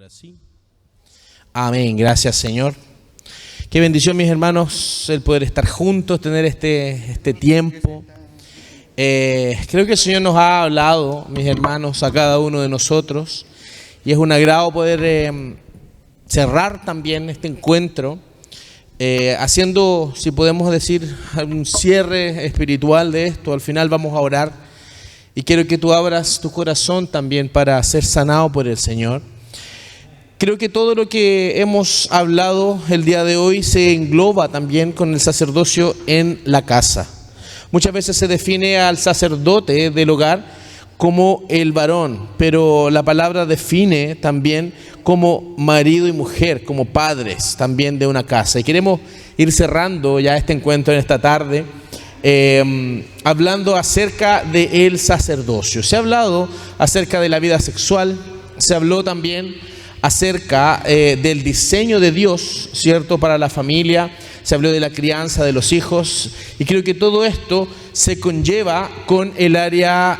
Ahora sí. Amén. Gracias, Señor. Qué bendición, mis hermanos, el poder estar juntos, tener este tiempo. Creo que el Señor nos ha hablado, mis hermanos, a cada uno de nosotros. Y es un agrado poder cerrar también este encuentro, haciendo, si podemos decir, un cierre espiritual de esto. Al final vamos a orar. Y quiero que tú abras tu corazón también para ser sanado por el Señor. Creo que todo lo que hemos hablado el día de hoy se engloba también con el sacerdocio en la casa. Muchas veces se define al sacerdote del hogar como el varón, pero la palabra define también como marido y mujer, como padres también de una casa. Y queremos ir cerrando ya este encuentro en esta tarde, hablando acerca del sacerdocio. Se ha hablado acerca de la vida sexual, se habló también acerca del diseño de Dios, ¿cierto?, para la familia. Se habló de la crianza de los hijos, y creo que todo esto se conlleva con el área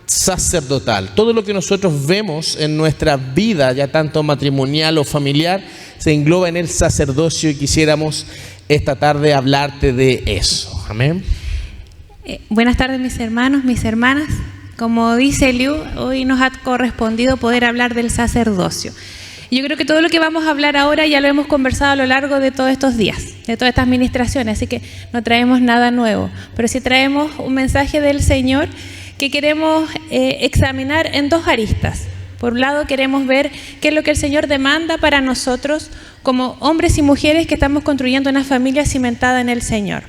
sacerdotal. Todo lo que nosotros vemos en nuestra vida, ya tanto matrimonial o familiar, se engloba en el sacerdocio, y quisiéramos esta tarde hablarte de eso. Amén. Buenas tardes, mis hermanos, mis hermanas. Como dice Liu, hoy nos ha correspondido poder hablar del sacerdocio. Yo creo que todo lo que vamos a hablar ahora ya lo hemos conversado a lo largo de todos estos días, de todas estas ministraciones, así que no traemos nada nuevo, pero sí traemos un mensaje del Señor que queremos examinar en dos aristas. Por un lado, queremos ver qué es lo que el Señor demanda para nosotros como hombres y mujeres que estamos construyendo una familia cimentada en el Señor.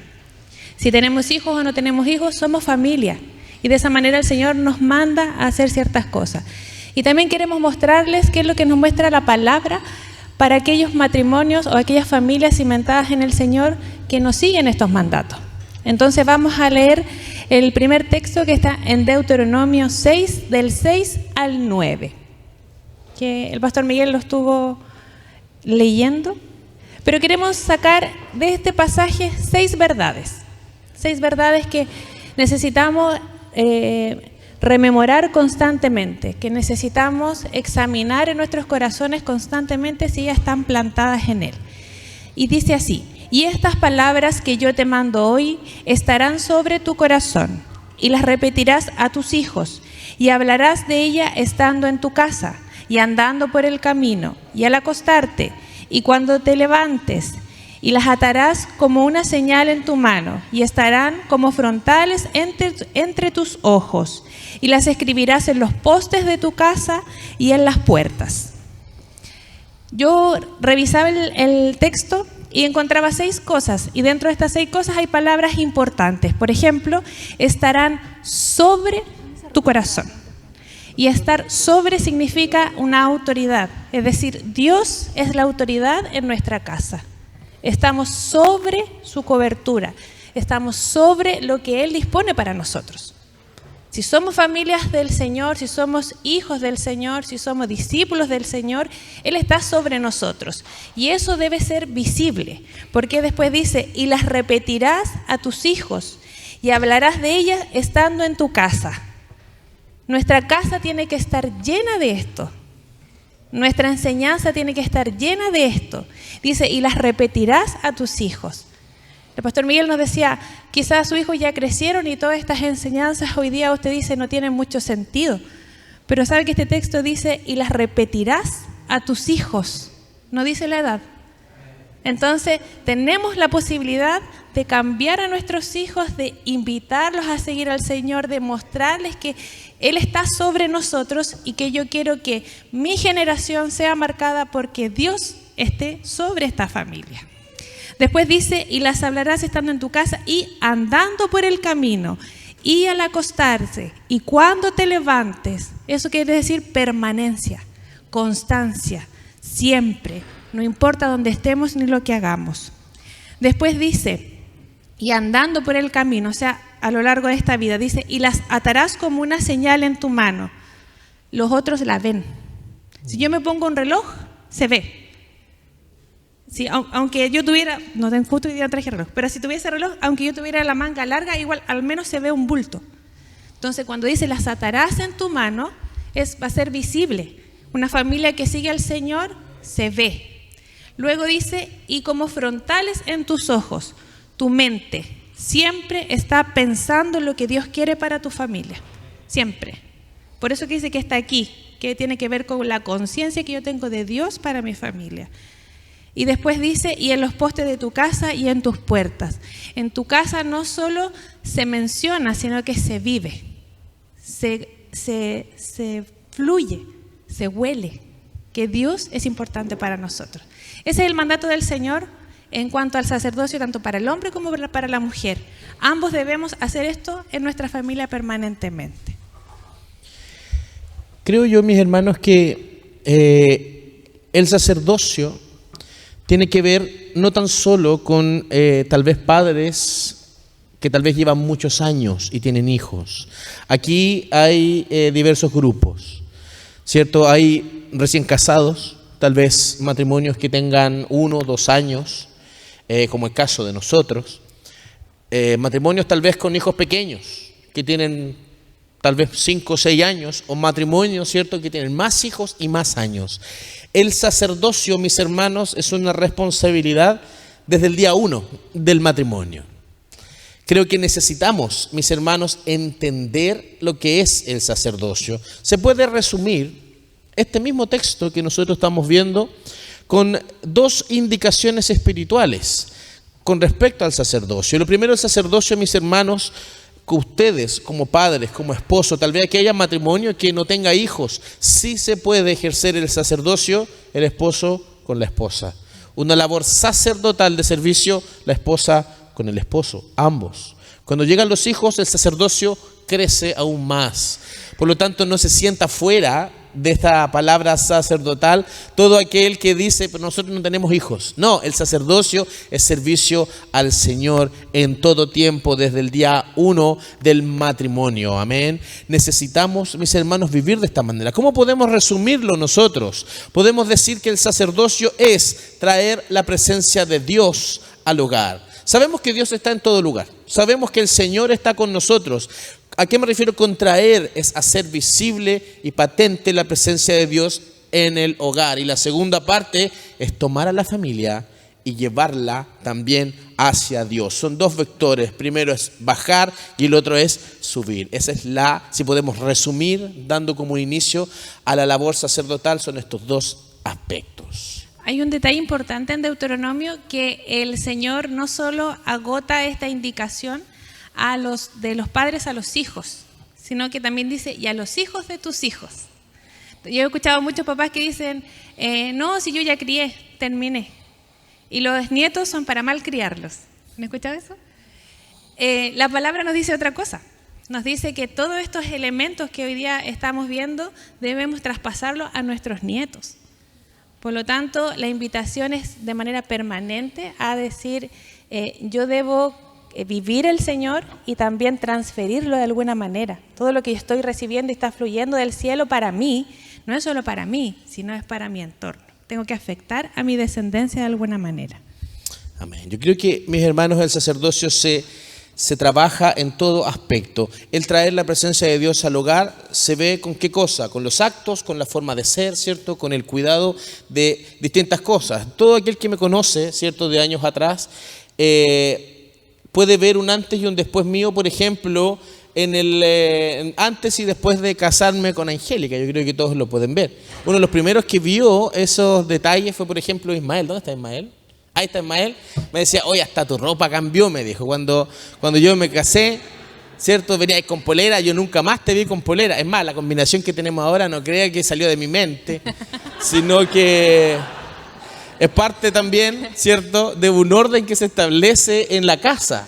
Si tenemos hijos o no tenemos hijos, somos familia, y de esa manera el Señor nos manda a hacer ciertas cosas. Y también queremos mostrarles qué es lo que nos muestra la palabra para aquellos matrimonios o aquellas familias cimentadas en el Señor que nos siguen estos mandatos. Entonces vamos a leer el primer texto que está en Deuteronomio 6, del 6 al 9, que el pastor Miguel lo estuvo leyendo. Pero queremos sacar de este pasaje 6 verdades que necesitamos rememorar constantemente, que necesitamos examinar en nuestros corazones constantemente si ya están plantadas en él. Y dice así: y estas palabras que yo te mando hoy estarán sobre tu corazón, y las repetirás a tus hijos, y hablarás de ella estando en tu casa, y andando por el camino, y al acostarte, y cuando te levantes, y las atarás como una señal en tu mano, y estarán como frontales entre tus ojos, y las escribirás en los postes de tu casa y en las puertas. Yo revisaba el texto y encontraba 6 cosas, y dentro de estas 6 cosas hay palabras importantes. Por ejemplo, estarán sobre tu corazón. Y estar sobre significa una autoridad, es decir, Dios es la autoridad en nuestra casa. Estamos sobre su cobertura, estamos sobre lo que Él dispone para nosotros. Si somos familias del Señor, si somos hijos del Señor, si somos discípulos del Señor, Él está sobre nosotros. Y eso debe ser visible, porque después dice: y las repetirás a tus hijos, y hablarás de ellas estando en tu casa. Nuestra casa tiene que estar llena de esto. Nuestra enseñanza tiene que estar llena de esto. Dice: y las repetirás a tus hijos. El pastor Miguel nos decía, quizás sus hijos ya crecieron y todas estas enseñanzas hoy día usted dice no tienen mucho sentido. Pero sabe que este texto dice: y las repetirás a tus hijos. No dice la edad. Entonces tenemos la posibilidad de cambiar a nuestros hijos, de invitarlos a seguir al Señor, de mostrarles que Él está sobre nosotros, y que yo quiero que mi generación sea marcada porque Dios esté sobre esta familia. Después dice: y las hablarás estando en tu casa y andando por el camino, y al acostarse, y cuando te levantes. Eso quiere decir permanencia, constancia, siempre, no importa dónde estemos ni lo que hagamos. Después dice: y andando por el camino, o sea, a lo largo de esta vida, dice: y las atarás como una señal en tu mano. Los otros la ven. Si yo me pongo un reloj, se ve. Sí, aunque yo tuviera, no tengo justo hoy día traje reloj, pero si tuviese reloj, aunque yo tuviera la manga larga, igual al menos se ve un bulto. Entonces cuando dice las atarás en tu mano, va a ser visible. Una familia que sigue al Señor se ve. Luego dice, y como frontales en tus ojos, tu mente siempre está pensando en lo que Dios quiere para tu familia. Siempre. Por eso que dice que está aquí, que tiene que ver con la conciencia que yo tengo de Dios para mi familia. Y después dice, y en los postes de tu casa y en tus puertas. En tu casa no solo se menciona, sino que se vive, se fluye, se huele, que Dios es importante para nosotros. Ese es el mandato del Señor en cuanto al sacerdocio, tanto para el hombre como para la mujer. Ambos debemos hacer esto en nuestra familia permanentemente. Creo yo, mis hermanos, que el sacerdocio tiene que ver no tan solo con tal vez padres que tal vez llevan muchos años y tienen hijos. Aquí hay diversos grupos, ¿cierto? Hay recién casados, tal vez matrimonios que tengan 1 o 2 años, como el caso de nosotros. Matrimonios tal vez con hijos pequeños, que tienen tal vez 5 o 6 años, o matrimonios, ¿cierto?, que tienen más hijos y más años. El sacerdocio, mis hermanos, es una responsabilidad desde el día 1 del matrimonio. Creo que necesitamos, mis hermanos, entender lo que es el sacerdocio. Se puede resumir este mismo texto que nosotros estamos viendo con 2 indicaciones espirituales con respecto al sacerdocio. Lo primero, el sacerdocio, mis hermanos, que ustedes como padres, como esposos, tal vez que haya matrimonio que no tenga hijos, sí se puede ejercer el sacerdocio, el esposo con la esposa. Una labor sacerdotal de servicio, la esposa con el esposo, ambos. Cuando llegan los hijos, el sacerdocio crece aún más. Por lo tanto, no se sienta fuera de esta palabra sacerdotal todo aquel que dice, pero nosotros no tenemos hijos. No, el sacerdocio es servicio al Señor en todo tiempo, desde el día 1 del matrimonio. Amén. Necesitamos, mis hermanos, vivir de esta manera. ¿Cómo podemos resumirlo nosotros? Podemos decir que el sacerdocio es traer la presencia de Dios al hogar. Sabemos que Dios está en todo lugar. Sabemos que el Señor está con nosotros. ¿A qué me refiero con traer? Es hacer visible y patente la presencia de Dios en el hogar. Y la segunda parte es tomar a la familia y llevarla también hacia Dios. Son 2 vectores. Primero es bajar y el otro es subir. Esa es si podemos resumir, dando como inicio a la labor sacerdotal, son estos 2 aspectos. Hay un detalle importante en Deuteronomio, que el Señor no solo agota esta indicación de los padres a los hijos, sino que también dice, y a los hijos de tus hijos. Yo he escuchado a muchos papás que dicen, no, si yo ya crié, terminé. Y los nietos son para malcriarlos. ¿Han escuchado eso? La palabra nos dice otra cosa. Nos dice que todos estos elementos que hoy día estamos viendo debemos traspasarlos a nuestros nietos. Por lo tanto, la invitación es de manera permanente a decir, yo debo vivir el Señor y también transferirlo de alguna manera. Todo lo que yo estoy recibiendo y está fluyendo del cielo para mí, no es solo para mí, sino es para mi entorno. Tengo que afectar a mi descendencia de alguna manera. Amén. Yo creo que, mis hermanos, el sacerdocio se trabaja en todo aspecto. El traer la presencia de Dios al hogar se ve con qué cosa, con los actos, con la forma de ser, ¿cierto? Con el cuidado de distintas cosas. Todo aquel que me conoce, ¿cierto?, de años atrás, puede ver un antes y un después mío, por ejemplo, en el antes y después de casarme con Angélica. Yo creo que todos lo pueden ver. Uno de los primeros que vio esos detalles fue, por ejemplo, Ismael. ¿Dónde está Ismael? Ahí está Ismael. Me decía, oye, hasta tu ropa cambió, me dijo. Cuando yo me casé, ¿cierto? Venías con polera, yo nunca más te vi con polera. Es más, la combinación que tenemos ahora no crea que salió de mi mente, sino que es parte también, ¿cierto?, de un orden que se establece en la casa.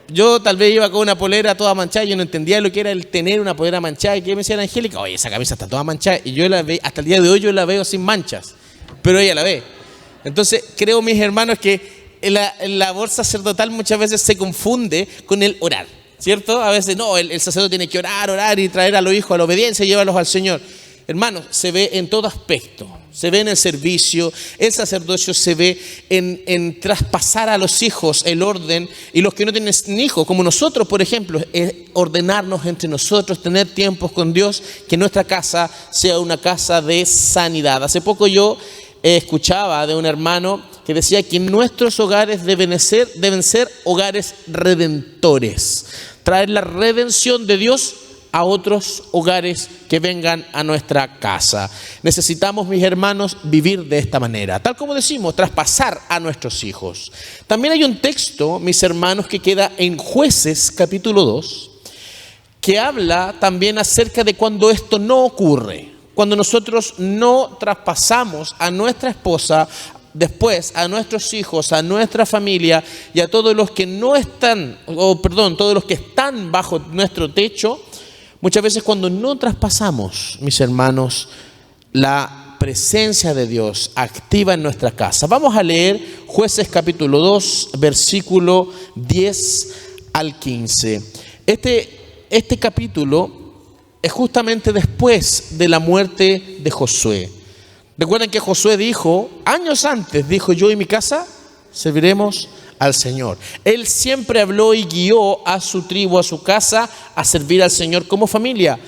Yo tal vez iba con una polera toda manchada, yo no entendía lo que era el tener una polera manchada, y que me decía Angélica, oye, esa camisa está toda manchada, y yo la veo, hasta el día de hoy yo la veo sin manchas, pero ella la ve. Entonces creo, mis hermanos, que la labor sacerdotal muchas veces se confunde con el orar, ¿cierto? A veces no, el sacerdote tiene que orar y traer a los hijos a la obediencia y llevarlos al Señor. hermanos, se ve en todo aspecto. Se ve en el servicio, el sacerdocio se ve en traspasar a los hijos el orden, y los que no tienen hijos, como nosotros, por ejemplo, es ordenarnos entre nosotros, tener tiempos con Dios, que nuestra casa sea una casa de sanidad. Hace poco yo escuchaba de un hermano que decía que nuestros hogares deben ser hogares redentores, traer la redención de Dios a otros hogares que vengan a nuestra casa. Necesitamos, mis hermanos, vivir de esta manera, tal como decimos, traspasar a nuestros hijos. También hay un texto, mis hermanos, que queda en Jueces capítulo 2, que habla también acerca de cuando esto no ocurre, cuando nosotros no traspasamos a nuestra esposa, después a nuestros hijos, a nuestra familia y a todos los que todos los que están bajo nuestro techo. Muchas veces cuando no traspasamos, mis hermanos, la presencia de Dios activa en nuestra casa. Vamos a leer Jueces capítulo 2, versículo 10 al 15. Este capítulo es justamente después de la muerte de Josué. Recuerden que Josué dijo, años antes, dijo: yo y mi casa serviremos al Señor. Él siempre habló y guió a su tribu, a su casa, a servir al Señor como familia.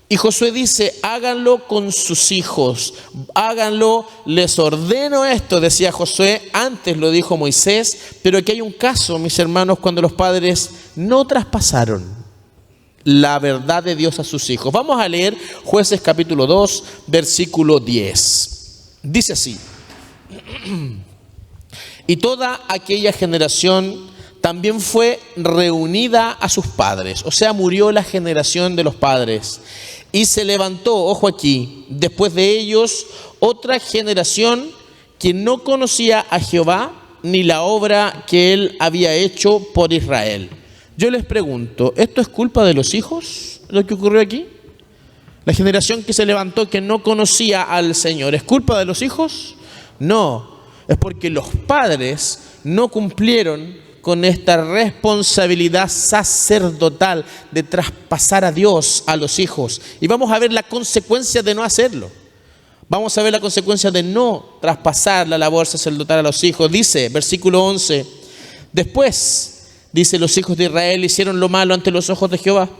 Y Josué dice: háganlo con sus hijos, háganlo, les ordeno esto, decía Josué. Antes lo dijo Moisés, pero aquí hay un caso, mis hermanos, cuando los padres no traspasaron la verdad de Dios a sus hijos. Vamos a leer Jueces capítulo 2, versículo 10. Dice así: y toda aquella generación también fue reunida a sus padres. O sea, murió la generación de los padres. Y se levantó, ojo aquí, después de ellos otra generación que no conocía a Jehová ni la obra que él había hecho por Israel. Yo les pregunto, ¿esto es culpa de los hijos, lo que ocurrió aquí? La generación que se levantó que no conocía al Señor, ¿es culpa de los hijos? No. Es porque los padres no cumplieron con esta responsabilidad sacerdotal de traspasar a Dios a los hijos. Y vamos a ver la consecuencia de no hacerlo. Vamos a ver la consecuencia de no traspasar la labor sacerdotal a los hijos. Dice, versículo 11, después, dice, los hijos de Israel hicieron lo malo ante los ojos de Jehová.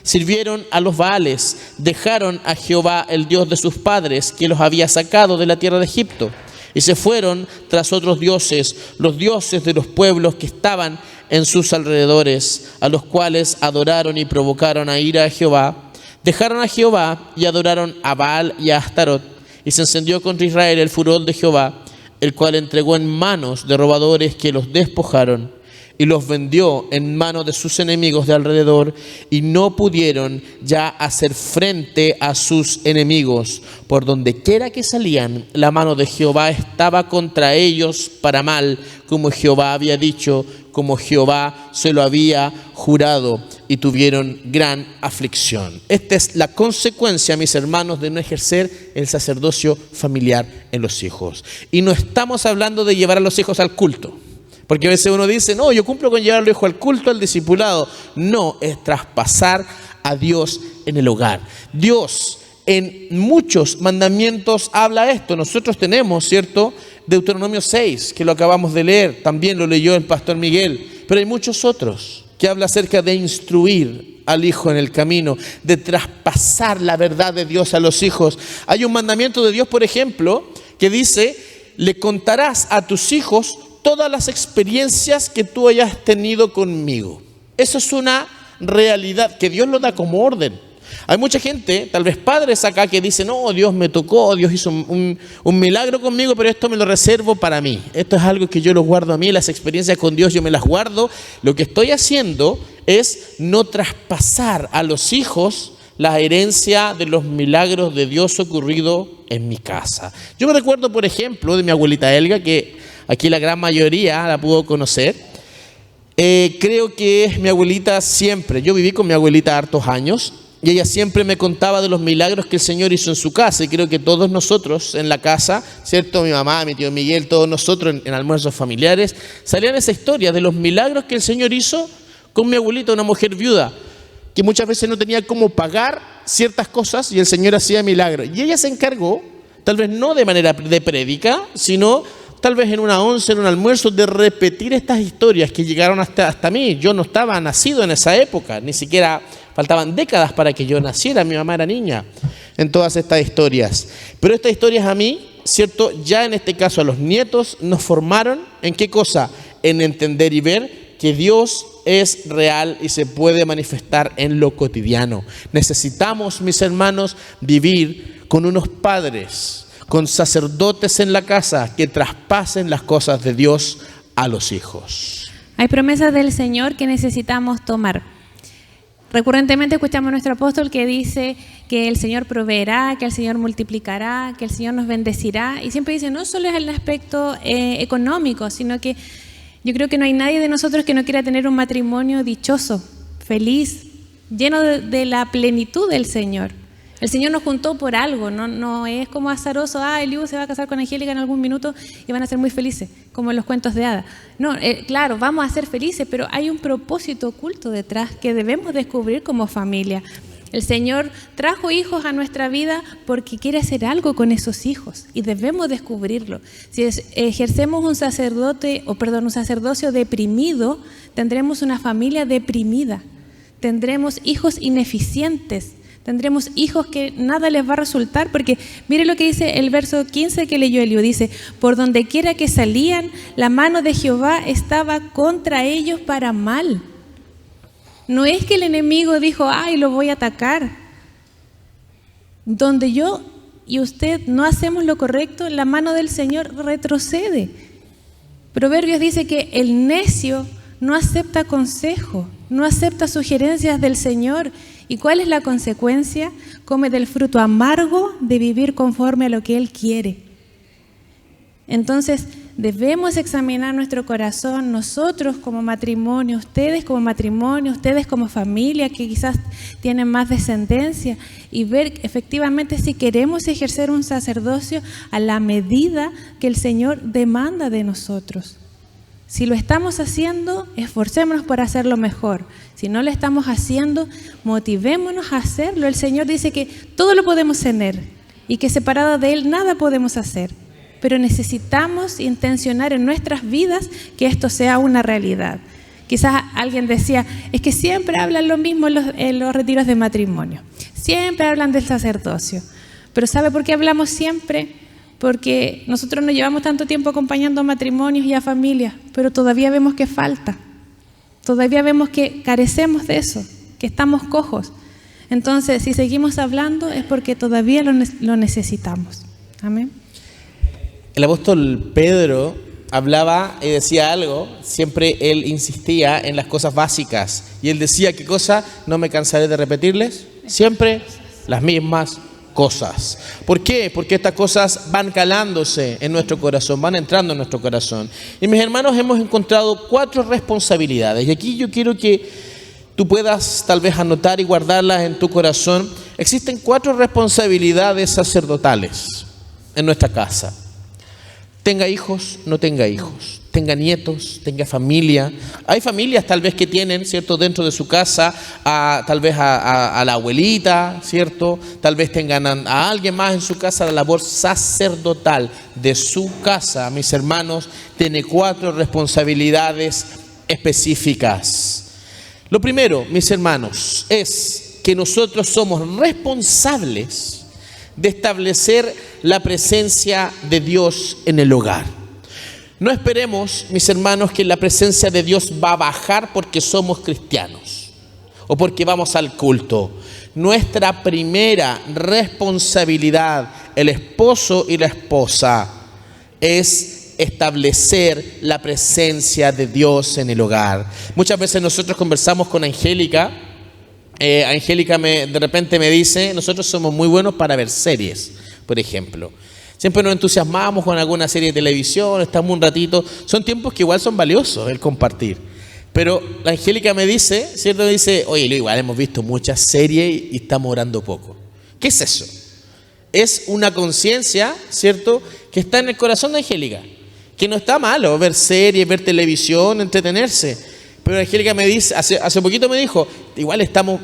Sirvieron a los Baales, dejaron a Jehová, el Dios de sus padres, que los había sacado de la tierra de Egipto. Y se fueron tras otros dioses, los dioses de los pueblos que estaban en sus alrededores, a los cuales adoraron y provocaron a ira a Jehová. Dejaron a Jehová y adoraron a Baal y a Astarot. Y se encendió contra Israel el furor de Jehová, el cual entregó en manos de robadores que los despojaron y los vendió en manos de sus enemigos de alrededor, y no pudieron ya hacer frente a sus enemigos. Por donde quiera que salían, la mano de Jehová estaba contra ellos para mal, como Jehová había dicho, como Jehová se lo había jurado, y tuvieron gran aflicción. Esta es la consecuencia, mis hermanos, de no ejercer el sacerdocio familiar en los hijos. Y no estamos hablando de llevar a los hijos al culto. Porque a veces uno dice, no, yo cumplo con llevar al hijo al culto, al discipulado. No, es traspasar a Dios en el hogar. Dios en muchos mandamientos habla esto. Nosotros tenemos, ¿cierto?, Deuteronomio 6, que lo acabamos de leer. También lo leyó el pastor Miguel. Pero hay muchos otros que habla acerca de instruir al hijo en el camino, de traspasar la verdad de Dios a los hijos. Hay un mandamiento de Dios, por ejemplo, que dice, le contarás a tus hijos todas las experiencias que tú hayas tenido conmigo. Eso es una realidad que Dios lo da como orden. Hay mucha gente, tal vez padres acá, que dicen, no, Dios me tocó, Dios hizo un milagro conmigo, pero esto me lo reservo para mí. Esto es algo que yo lo guardo a mí, las experiencias con Dios yo me las guardo. Lo que estoy haciendo es no traspasar a los hijos la herencia de los milagros de Dios ocurrido en mi casa. Yo me recuerdo, por ejemplo, de mi abuelita Elga, que aquí la gran mayoría la pudo conocer. Creo que mi abuelita siempre, yo viví con mi abuelita hartos años, y ella siempre me contaba de los milagros que el Señor hizo en su casa. Y creo que todos nosotros en la casa, ¿cierto? Mi mamá, mi tío Miguel, todos nosotros en almuerzos familiares, salían esa historia de los milagros que el Señor hizo con mi abuelita, una mujer viuda. que muchas veces no tenía cómo pagar ciertas cosas y el Señor hacía milagros. Y ella se encargó, tal vez no de manera de prédica, sino tal vez en una once, en un almuerzo, de repetir estas historias que llegaron hasta mí. Yo no estaba nacido en esa época, ni siquiera faltaban décadas para que yo naciera, mi mamá era niña, en todas estas historias. Pero estas historias a mí, ¿cierto? Ya en este caso a los nietos nos formaron, ¿en qué cosa? En entender y ver que Dios es real y se puede manifestar en lo cotidiano. Necesitamos, mis hermanos, vivir con unos padres, con sacerdotes en la casa que traspasen las cosas de Dios a los hijos. Hay promesas del Señor que necesitamos tomar. Recurrentemente escuchamos a nuestro apóstol que dice que el Señor proveerá, que el Señor multiplicará, que el Señor nos bendecirá. Y siempre dice, no solo es el aspecto económico, sino que yo creo que no hay nadie de nosotros que no quiera tener un matrimonio dichoso, feliz, lleno de la plenitud del Señor. El Señor nos juntó por algo, no es como azaroso, Eliú se va a casar con Angélica en algún minuto y van a ser muy felices, como en los cuentos de hadas. No, claro, vamos a ser felices, pero hay un propósito oculto detrás que debemos descubrir como familia. El Señor trajo hijos a nuestra vida porque quiere hacer algo con esos hijos y debemos descubrirlo. Si ejercemos un sacerdocio deprimido, tendremos una familia deprimida, tendremos hijos ineficientes, tendremos hijos que nada les va a resultar, porque mire lo que dice el verso 15 que leyó Eliú, dice, por donde quiera que salían, la mano de Jehová estaba contra ellos para mal. No es que el enemigo dijo, lo voy a atacar. Donde yo y usted no hacemos lo correcto, la mano del Señor retrocede. Proverbios dice que el necio no acepta consejo, no acepta sugerencias del Señor. ¿Y cuál es la consecuencia? Come del fruto amargo de vivir conforme a lo que Él quiere. Entonces, debemos examinar nuestro corazón, nosotros como matrimonio, ustedes como familia que quizás tienen más descendencia, y ver efectivamente si queremos ejercer un sacerdocio a la medida que el Señor demanda de nosotros. Si lo estamos haciendo, esforcémonos por hacerlo mejor. Si no lo estamos haciendo, motivémonos a hacerlo. El Señor dice que todo lo podemos tener y que separado de Él nada podemos hacer. Pero necesitamos intencionar en nuestras vidas que esto sea una realidad. Quizás alguien decía, es que siempre hablan lo mismo en los retiros de matrimonio. Siempre hablan del sacerdocio. Pero ¿sabe por qué hablamos siempre? Porque nosotros nos llevamos tanto tiempo acompañando a matrimonios y a familias, pero todavía vemos que falta. Todavía vemos que carecemos de eso, que estamos cojos. Entonces, si seguimos hablando es porque todavía lo necesitamos. Amén. El apóstol Pedro hablaba y decía algo, siempre él insistía en las cosas básicas. Y él decía, ¿qué cosa? No me cansaré de repetirles, siempre las mismas cosas. ¿Por qué? Porque estas cosas van calándose en nuestro corazón, van entrando en nuestro corazón. Y mis hermanos, hemos encontrado 4 responsabilidades. Y aquí yo quiero que tú puedas tal vez anotar y guardarlas en tu corazón. Existen 4 responsabilidades sacerdotales en nuestra casa. Tenga hijos, no tenga hijos. Tenga nietos, tenga familia. Hay familias tal vez que tienen, ¿cierto?, dentro de su casa, tal vez a la abuelita, ¿cierto? Tal vez tengan a alguien más en su casa. La labor sacerdotal de su casa, mis hermanos, tiene 4 responsabilidades específicas. Lo primero, mis hermanos, es que nosotros somos responsables de establecer la presencia de Dios en el hogar. No esperemos, mis hermanos, que la presencia de Dios va a bajar porque somos cristianos o porque vamos al culto. Nuestra primera responsabilidad, el esposo y la esposa, es establecer la presencia de Dios en el hogar. Muchas veces nosotros conversamos con Angélica. Angélica de repente me dice, nosotros somos muy buenos para ver series, por ejemplo. Siempre nos entusiasmamos con alguna serie de televisión, estamos un ratito. Son tiempos que igual son valiosos el compartir. Pero la Angélica me dice, ¿cierto? Me dice, oye, igual hemos visto muchas series y estamos orando poco. ¿Qué es eso? Es una conciencia, ¿cierto?, que está en el corazón de Angélica. Que no está malo ver series, ver televisión, entretenerse. Pero Angélica me dice, hace poquito me dijo, igual estamos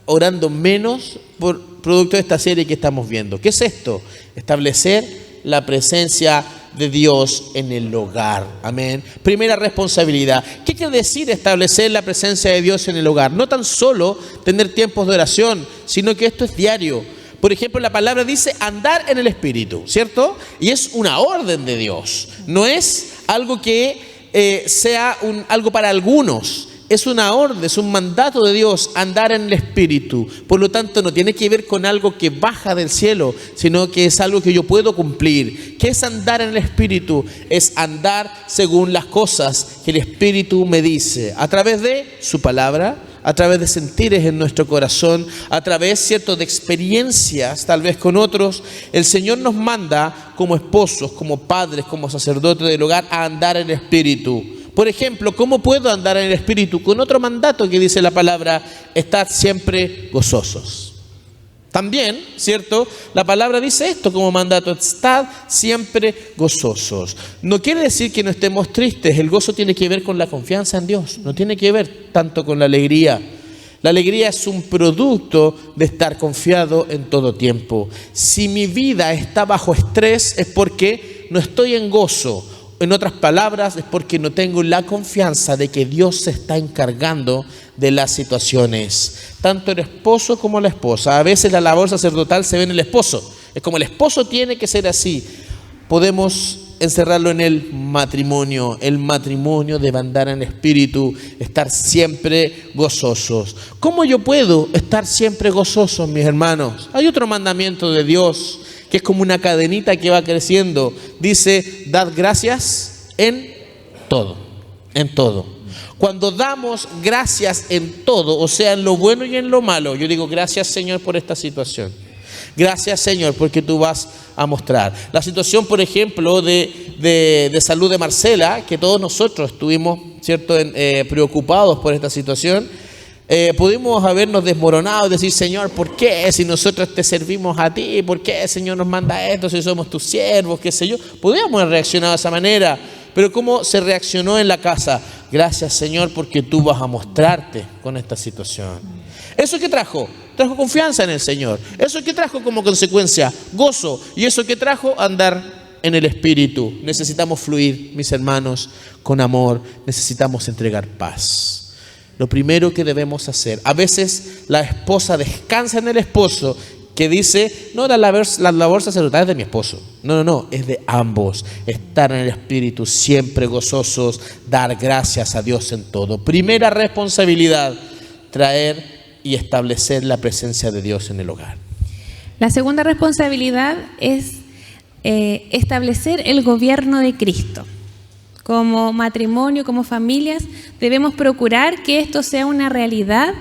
orando menos por producto de esta serie que estamos viendo. ¿Qué es esto? Establecer la presencia de Dios en el hogar. Amén. Primera responsabilidad. ¿Qué quiere decir establecer la presencia de Dios en el hogar? No tan solo tener tiempos de oración, sino que esto es diario. Por ejemplo, la palabra dice andar en el Espíritu, ¿cierto? Y es una orden de Dios. No es algo que sea algo para algunos. Es una orden, es un mandato de Dios andar en el Espíritu. Por lo tanto, no tiene que ver con algo que baja del cielo, sino que es algo que yo puedo cumplir. ¿Qué es andar en el Espíritu? Es andar según las cosas que el Espíritu me dice, a través de su palabra, a través de sentires en nuestro corazón, a través, ¿cierto?, de experiencias, tal vez con otros. El Señor nos manda como esposos, como padres, como sacerdotes del hogar, a andar en el Espíritu. Por ejemplo, ¿cómo puedo andar en el Espíritu? Con otro mandato que dice la palabra, estad siempre gozosos. También, ¿cierto? La palabra dice esto como mandato, estad siempre gozosos. No quiere decir que no estemos tristes, el gozo tiene que ver con la confianza en Dios, no tiene que ver tanto con la alegría. La alegría es un producto de estar confiado en todo tiempo. Si mi vida está bajo estrés es porque no estoy en gozo. En otras palabras, es porque no tengo la confianza de que Dios se está encargando de las situaciones. Tanto el esposo como la esposa. A veces la labor sacerdotal se ve en el esposo. Es como el esposo tiene que ser así. Podemos encerrarlo en el matrimonio. El matrimonio debe andar en espíritu, estar siempre gozosos. ¿Cómo yo puedo estar siempre gozoso, mis hermanos? Hay otro mandamiento de Dios que es como una cadenita que va creciendo. Dice, dad gracias en todo, en todo. Cuando damos gracias en todo, o sea, en lo bueno y en lo malo, yo digo, gracias Señor por esta situación. Gracias Señor porque tú vas a mostrar. La situación, por ejemplo, de salud de Marcela, que todos nosotros estuvimos, ¿cierto?, preocupados por esta situación. Pudimos habernos desmoronado y decir, Señor, ¿por qué? Si nosotros te servimos a ti, ¿por qué, Señor, nos manda esto? Si somos tus siervos, qué sé yo. Podríamos haber reaccionado de esa manera, pero ¿cómo se reaccionó en la casa? Gracias, Señor, porque tú vas a mostrarte con esta situación. ¿Eso qué trajo? Trajo confianza en el Señor. ¿Eso qué trajo como consecuencia? Gozo. ¿Y eso qué trajo? Andar en el Espíritu. Necesitamos fluir, mis hermanos, con amor. Necesitamos entregar paz. Lo primero que debemos hacer, a veces la esposa descansa en el esposo, que dice, no, la labor sacerdotal es de mi esposo. No, es de ambos. Estar en el Espíritu, siempre gozosos, dar gracias a Dios en todo. Primera responsabilidad, traer y establecer la presencia de Dios en el hogar. La segunda responsabilidad es establecer el gobierno de Cristo. Como matrimonio, como familias, debemos procurar que esto sea una realidad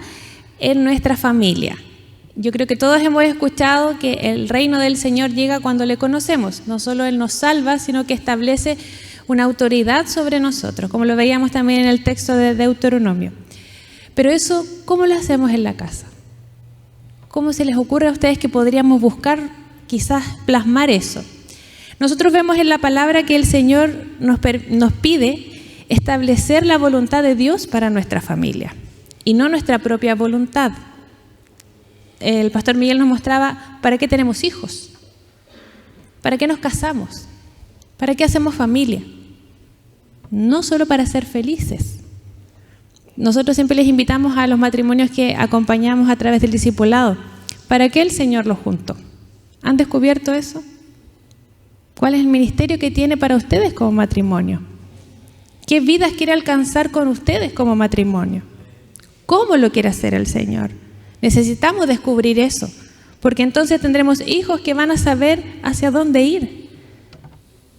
en nuestra familia. Yo creo que todos hemos escuchado que el reino del Señor llega cuando le conocemos. No solo Él nos salva, sino que establece una autoridad sobre nosotros, como lo veíamos también en el texto de Deuteronomio. Pero eso, ¿cómo lo hacemos en la casa? ¿Cómo se les ocurre a ustedes que podríamos buscar quizás plasmar eso? Nosotros vemos en la palabra que el Señor nos pide establecer la voluntad de Dios para nuestra familia y no nuestra propia voluntad. El pastor Miguel nos mostraba para qué tenemos hijos, para qué nos casamos, para qué hacemos familia. No solo para ser felices. Nosotros siempre les invitamos a los matrimonios que acompañamos a través del discipulado. ¿Para qué el Señor los juntó? ¿Han descubierto eso? ¿Cuál es el ministerio que tiene para ustedes como matrimonio? ¿Qué vidas quiere alcanzar con ustedes como matrimonio? ¿Cómo lo quiere hacer el Señor? Necesitamos descubrir eso, porque entonces tendremos hijos que van a saber hacia dónde ir.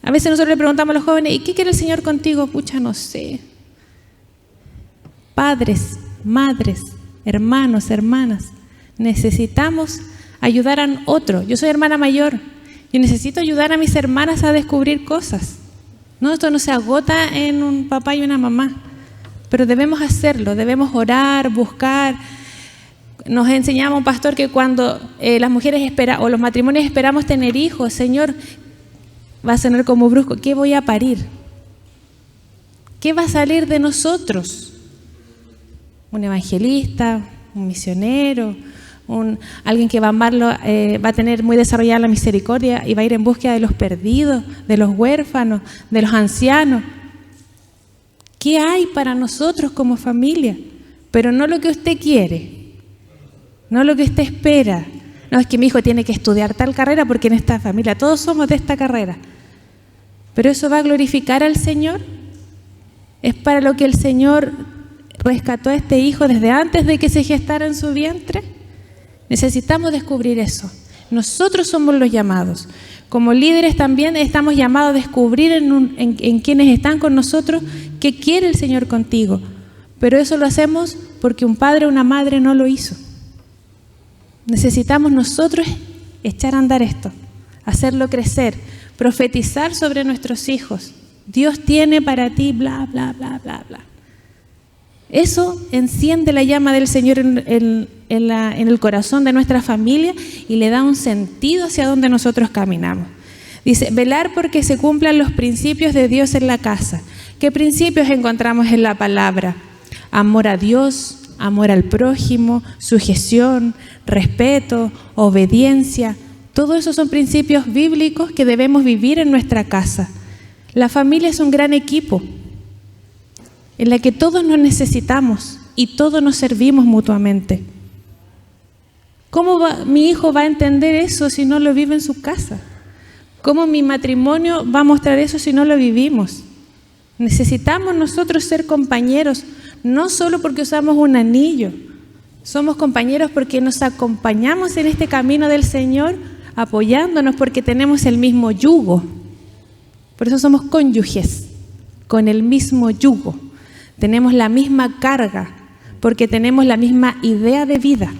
A veces nosotros le preguntamos a los jóvenes, ¿y qué quiere el Señor contigo? Pucha, no sé. Padres, madres, hermanos, hermanas, necesitamos ayudar a otro. Yo soy hermana mayor. Yo necesito ayudar a mis hermanas a descubrir cosas. No, esto no se agota en un papá y una mamá, pero debemos hacerlo, debemos orar, buscar. Nos enseñaba un pastor que cuando las mujeres o los matrimonios esperamos tener hijos, Señor, va a sonar como brusco, ¿qué voy a parir? ¿Qué va a salir de nosotros? ¿Un evangelista? ¿Un misionero? alguien que va a amarlo, va a tener muy desarrollada la misericordia y va a ir en búsqueda de los perdidos, de los huérfanos, de los ancianos. ¿Qué hay para nosotros como familia? Pero no lo que usted quiere, no lo que usted espera. No, es que mi hijo tiene que estudiar tal carrera porque en esta familia todos somos de esta carrera. ¿Pero eso va a glorificar al Señor? ¿Es para lo que el Señor rescató a este hijo desde antes de que se gestara en su vientre? Necesitamos descubrir eso. Nosotros somos los llamados. Como líderes también estamos llamados a descubrir en quienes están con nosotros qué quiere el Señor contigo. Pero eso lo hacemos porque un padre o una madre no lo hizo. Necesitamos nosotros echar a andar esto, hacerlo crecer, profetizar sobre nuestros hijos. Dios tiene para ti bla, bla, bla, bla, bla. Eso enciende la llama del Señor en el corazón de nuestra familia y le da un sentido hacia donde nosotros caminamos. Dice, velar porque se cumplan los principios de Dios en la casa. ¿Qué principios encontramos en la palabra? Amor a Dios, amor al prójimo, sujeción, respeto, obediencia. Todo eso son principios bíblicos que debemos vivir en nuestra casa. La familia es un gran equipo en la que todos nos necesitamos y todos nos servimos mutuamente. ¿Cómo mi hijo va a entender eso si no lo vive en su casa? ¿Cómo mi matrimonio va a mostrar eso si no lo vivimos? Necesitamos nosotros ser compañeros, no solo porque usamos un anillo. Somos compañeros porque nos acompañamos en este camino del Señor, apoyándonos porque tenemos el mismo yugo. Por eso somos cónyuges, con el mismo yugo. Tenemos la misma carga, porque tenemos la misma idea de vida.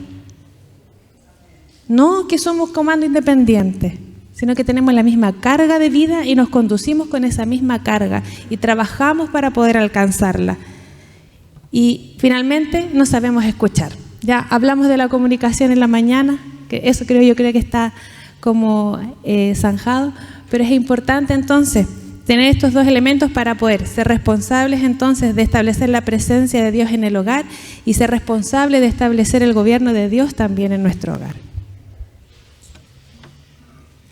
No que somos comando independiente, sino que tenemos la misma carga de vida y nos conducimos con esa misma carga y trabajamos para poder alcanzarla. Y finalmente no sabemos escuchar. Ya hablamos de la comunicación en la mañana, que eso yo creo que está como zanjado, pero es importante entonces tener estos dos elementos para poder ser responsables entonces de establecer la presencia de Dios en el hogar y ser responsables de establecer el gobierno de Dios también en nuestro hogar.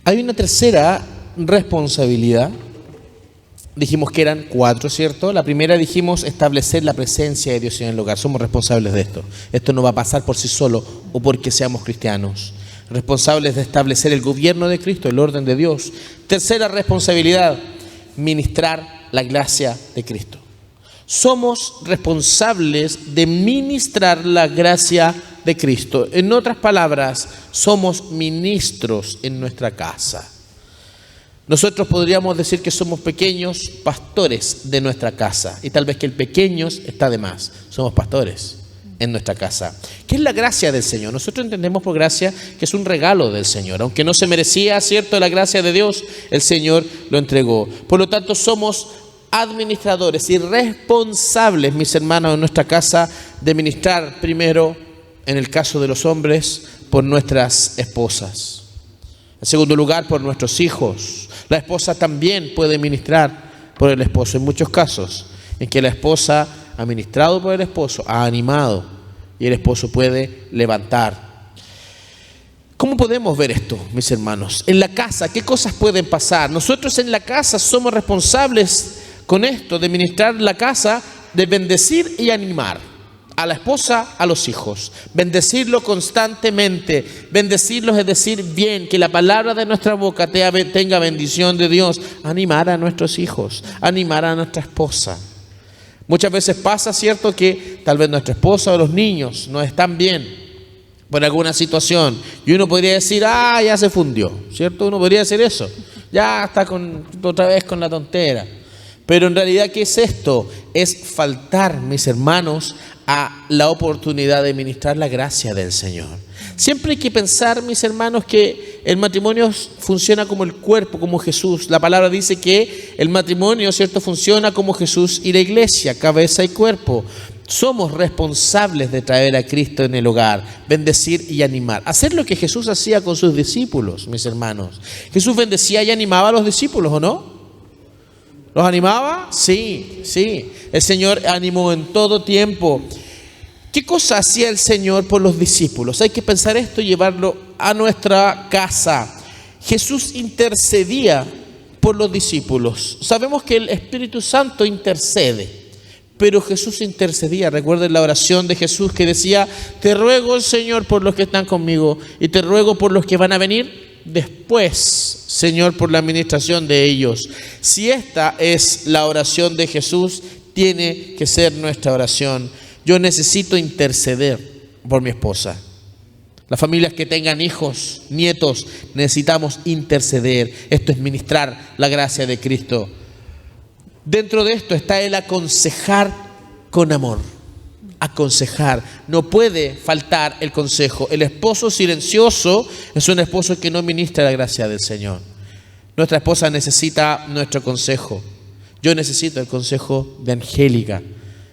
Hay una tercera responsabilidad. Dijimos que eran 4, ¿cierto? La primera dijimos establecer la presencia de Dios en el hogar. Somos responsables de esto. Esto no va a pasar por sí solo o porque seamos cristianos. Responsables de establecer el gobierno de Cristo, el orden de Dios. Tercera responsabilidad, ministrar la gracia de Cristo. Somos responsables de ministrar la gracia de Cristo. En otras palabras, somos ministros en nuestra casa. Nosotros podríamos decir que somos pequeños pastores de nuestra casa. Y tal vez que el pequeños está de más. Somos pastores en nuestra casa. ¿Qué es la gracia del Señor? Nosotros entendemos por gracia que es un regalo del Señor. Aunque no se merecía, ¿cierto?, la gracia de Dios, el Señor lo entregó. Por lo tanto, somos administradores y responsables, mis hermanos, en nuestra casa, de ministrar primero, en el caso de los hombres, por nuestras esposas. En segundo lugar, por nuestros hijos. La esposa también puede ministrar por el esposo. En muchos casos en que la esposa ha ministrado por el esposo, ha animado y el esposo puede levantar. ¿Cómo podemos ver esto, mis hermanos? En la casa, ¿qué cosas pueden pasar? Nosotros en la casa somos responsables con esto de ministrar la casa, de bendecir y animar a la esposa, a los hijos. Bendecirlos constantemente. Bendecirlos es decir bien, que la palabra de nuestra boca tenga bendición de Dios. Animar a nuestros hijos, animar a nuestra esposa. Muchas veces pasa, ¿cierto?, que tal vez nuestra esposa o los niños no están bien por alguna situación. Y uno podría decir, ya se fundió, ¿cierto? Uno podría decir eso. Ya está otra vez con la tontera. Pero en realidad, ¿qué es esto? Es faltar, mis hermanos, a la oportunidad de ministrar la gracia del Señor. Siempre hay que pensar, mis hermanos, que el matrimonio funciona como el cuerpo, como Jesús. La palabra dice que el matrimonio, ¿cierto?, funciona como Jesús y la iglesia, cabeza y cuerpo. Somos responsables de traer a Cristo en el hogar, bendecir y animar. Hacer lo que Jesús hacía con sus discípulos, mis hermanos. Jesús bendecía y animaba a los discípulos, ¿o no? ¿Los animaba? Sí, sí. El Señor animó en todo tiempo. ¿Qué cosa hacía el Señor por los discípulos? Hay que pensar esto y llevarlo a nuestra casa. Jesús intercedía por los discípulos. Sabemos que el Espíritu Santo intercede, pero Jesús intercedía. Recuerden la oración de Jesús que decía: te ruego, Señor, por los que están conmigo, y te ruego por los que van a venir después, Señor, por la administración de ellos. Si esta es la oración de Jesús, tiene que ser nuestra oración. Yo necesito interceder por mi esposa. Las familias que tengan hijos, nietos, necesitamos interceder. Esto es ministrar la gracia de Cristo. Dentro de esto está el aconsejar con amor. Aconsejar. No puede faltar el consejo. El esposo silencioso es un esposo que no ministra la gracia del Señor. Nuestra esposa necesita nuestro consejo. Yo necesito el consejo de Angélica.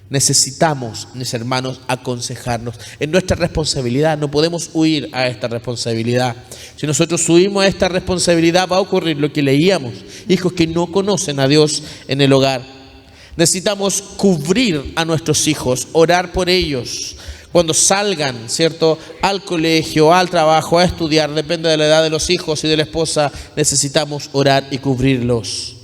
Necesitamos, mis hermanos, aconsejarnos. Es nuestra responsabilidad. No podemos huir a esta responsabilidad. Si nosotros huimos a esta responsabilidad, va a ocurrir lo que leíamos: hijos que no conocen a Dios en el hogar. Necesitamos cubrir a nuestros hijos, orar por ellos. Cuando salgan, ¿cierto?, al colegio, al trabajo, a estudiar, depende de la edad de los hijos y de la esposa, necesitamos orar y cubrirlos.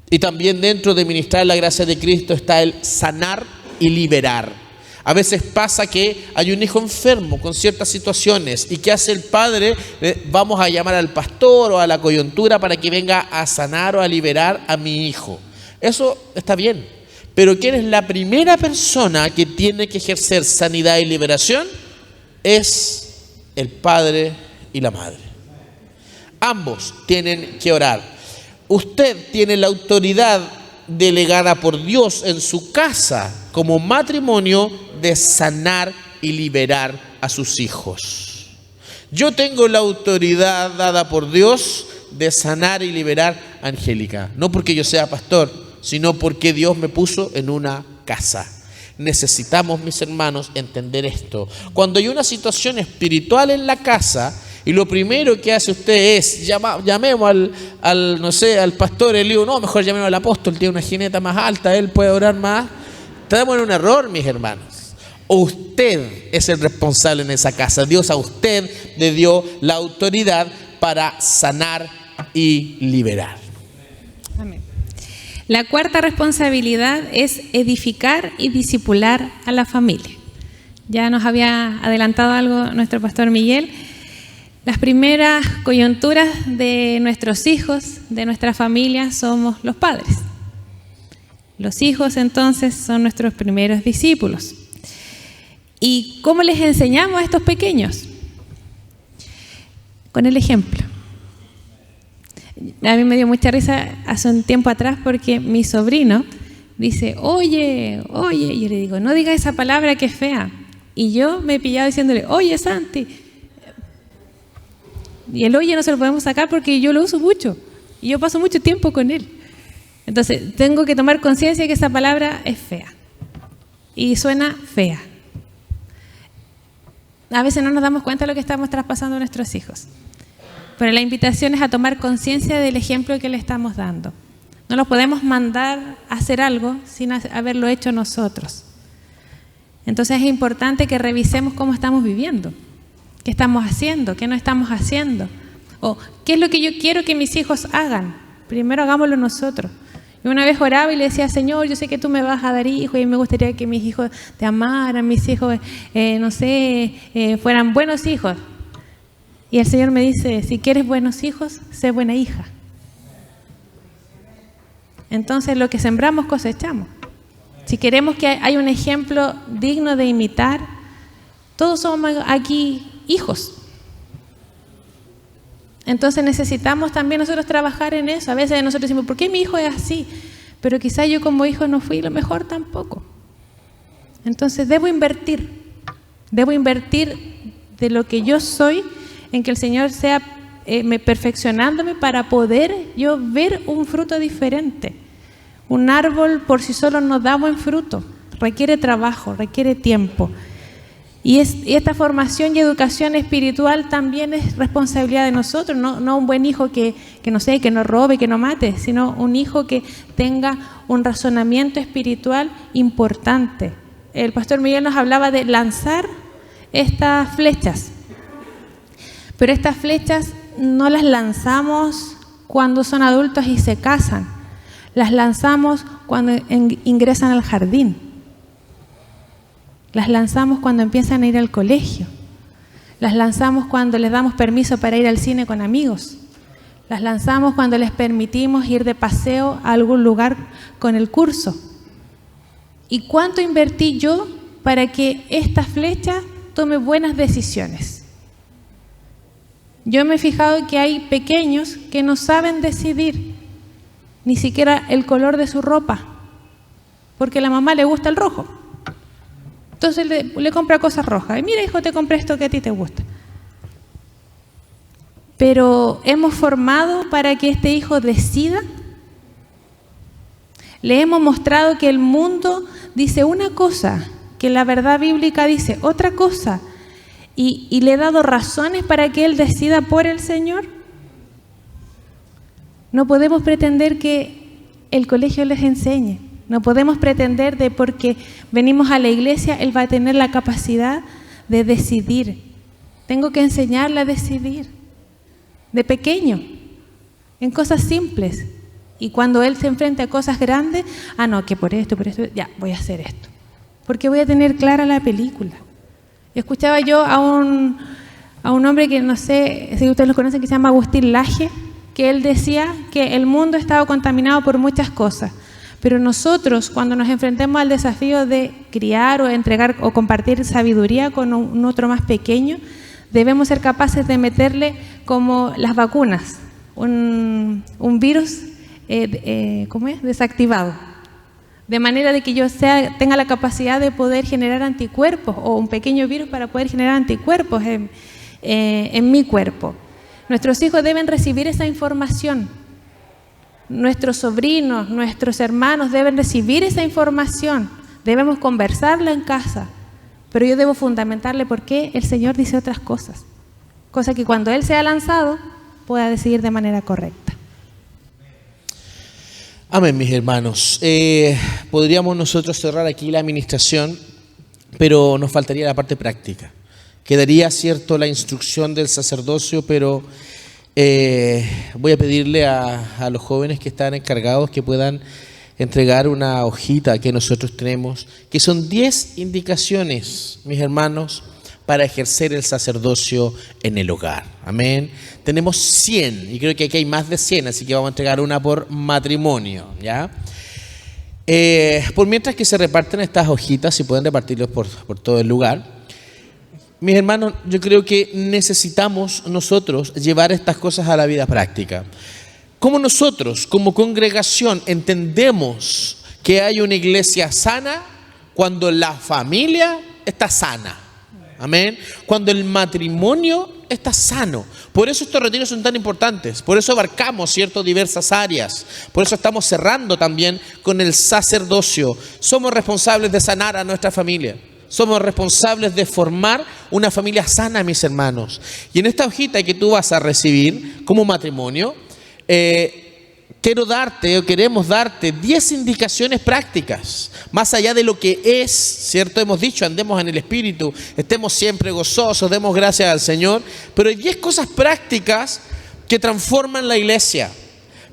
Y también dentro de ministrar la gracia de Cristo está el sanar y liberar. A veces pasa que hay un hijo enfermo con ciertas situaciones, y ¿qué hace el padre? Vamos a llamar al pastor o a la coyuntura para que venga a sanar o a liberar a mi hijo. Eso está bien, pero ¿quién es la primera persona que tiene que ejercer sanidad y liberación? Es el padre y la madre. Ambos tienen que orar. Usted tiene la autoridad delegada por Dios en su casa como matrimonio de sanar y liberar a sus hijos. Yo tengo la autoridad dada por Dios de sanar y liberar a Angélica. No porque yo sea pastor, sino porque Dios me puso en una casa. Necesitamos, mis hermanos, entender esto. Cuando hay una situación espiritual en la casa, y lo primero que hace usted es llamemos al pastor Elío, no, mejor llamemos al apóstol, tiene una jineta más alta, él puede orar más. Estamos en un error, mis hermanos. Usted es el responsable en esa casa. Dios a usted le dio la autoridad para sanar y liberar. Amén. La cuarta responsabilidad es edificar y discipular a la familia. Ya nos había adelantado algo nuestro pastor Miguel. Las primeras coyunturas de nuestros hijos, de nuestra familia, somos los padres. Los hijos entonces son nuestros primeros discípulos. ¿Y cómo les enseñamos a estos pequeños? Con el ejemplo. A mí me dio mucha risa hace un tiempo atrás porque mi sobrino dice, oye, y yo le digo, no diga esa palabra que es fea. Y yo me he pillado diciéndole, oye, Santi. Y el oye no se lo podemos sacar porque yo lo uso mucho y yo paso mucho tiempo con él. Entonces tengo que tomar conciencia de que esa palabra es fea y suena fea. A veces no nos damos cuenta de lo que estamos traspasando a nuestros hijos, pero la invitación es a tomar conciencia del ejemplo que le estamos dando. No los podemos mandar a hacer algo sin haberlo hecho nosotros. Entonces es importante que revisemos cómo estamos viviendo. ¿Qué estamos haciendo? ¿Qué no estamos haciendo? O ¿qué es lo que yo quiero que mis hijos hagan? Primero hagámoslo nosotros. Yo una vez oraba y le decía, Señor, yo sé que tú me vas a dar hijos y me gustaría que mis hijos te amaran, mis hijos, fueran buenos hijos. Y el Señor me dice, si quieres buenos hijos, sé buena hija. Entonces lo que sembramos cosechamos. Si queremos que haya un ejemplo digno de imitar, todos somos aquí hijos. Entonces necesitamos también nosotros trabajar en eso. A veces nosotros decimos, ¿por qué mi hijo es así? Pero quizá yo como hijo no fui lo mejor tampoco. Entonces debo invertir de lo que yo soy en que el Señor sea perfeccionándome para poder yo ver un fruto diferente. Un árbol por sí solo no da buen fruto, requiere trabajo, requiere tiempo. Y esta formación y educación espiritual también es responsabilidad de nosotros, no un buen hijo que no robe, que no mate, sino un hijo que tenga un razonamiento espiritual importante. el pastor Miguel nos hablaba de lanzar estas flechas. Pero estas flechas no las lanzamos cuando son adultos y se casan. Las lanzamos cuando ingresan al jardín. Las lanzamos cuando empiezan a ir al colegio. Las lanzamos cuando les damos permiso para ir al cine con amigos. Las lanzamos cuando les permitimos ir de paseo a algún lugar con el curso. ¿Y cuánto invertí yo para que esta flecha tome buenas decisiones? Yo me he fijado que hay pequeños que no saben decidir ni siquiera el color de su ropa, porque a la mamá le gusta el rojo. Entonces le compra cosas rojas. Y mira, hijo, te compré esto que a ti te gusta. Pero hemos formado para que este hijo decida. Le hemos mostrado que el mundo dice una cosa, que la verdad bíblica dice otra cosa. Y le he dado razones para que él decida por el Señor. No podemos pretender que el colegio les enseñe. No podemos pretender de porque venimos a la iglesia, él va a tener la capacidad de decidir. Tengo que enseñarle a decidir. De pequeño, en cosas simples. Y cuando él se enfrenta a cosas grandes, no, que por esto, ya, voy a hacer esto. Porque voy a tener clara la película. Escuchaba yo a un hombre que no sé si ustedes lo conocen, que se llama Agustín Laje, que él decía que el mundo estaba contaminado por muchas cosas, pero nosotros cuando nos enfrentemos al desafío de criar o entregar o compartir sabiduría con un otro más pequeño, debemos ser capaces de meterle como las vacunas, un virus desactivado. De manera de que yo tenga la capacidad de poder generar anticuerpos o un pequeño virus para poder generar anticuerpos en mi cuerpo. Nuestros hijos deben recibir esa información. Nuestros sobrinos, nuestros hermanos deben recibir esa información. Debemos conversarla en casa. Pero yo debo fundamentarle por qué el Señor dice otras cosas. Cosa que cuando Él sea lanzado pueda decidir de manera correcta. Amén, mis hermanos. Podríamos nosotros cerrar aquí la administración, pero nos faltaría la parte práctica. Quedaría, cierto, la instrucción del sacerdocio, pero voy a pedirle a los jóvenes que están encargados que puedan entregar una hojita que nosotros tenemos, que son 10 indicaciones, mis hermanos, para ejercer el sacerdocio en el hogar. Amén. Tenemos 100 y creo que aquí hay más de 100, así que vamos a entregar una por matrimonio, ¿ya? Por mientras que se reparten estas hojitas, si pueden repartirlos por todo el lugar. Mis hermanos, yo creo que necesitamos nosotros llevar estas cosas a la vida práctica. ¿Cómo nosotros, como congregación, entendemos que hay una iglesia sana cuando la familia está sana? Amén. Cuando el matrimonio está sano. Por eso estos retiros son tan importantes. Por eso abarcamos, ¿cierto?, diversas áreas. Por eso estamos cerrando también con el sacerdocio. Somos responsables de sanar a nuestra familia. Somos responsables de formar una familia sana, mis hermanos. Y en esta hojita que tú vas a recibir como matrimonio, queremos darte 10 indicaciones prácticas, más allá de lo que es, ¿cierto? Hemos dicho, andemos en el Espíritu, estemos siempre gozosos, demos gracias al Señor, pero hay 10 cosas prácticas que transforman la iglesia.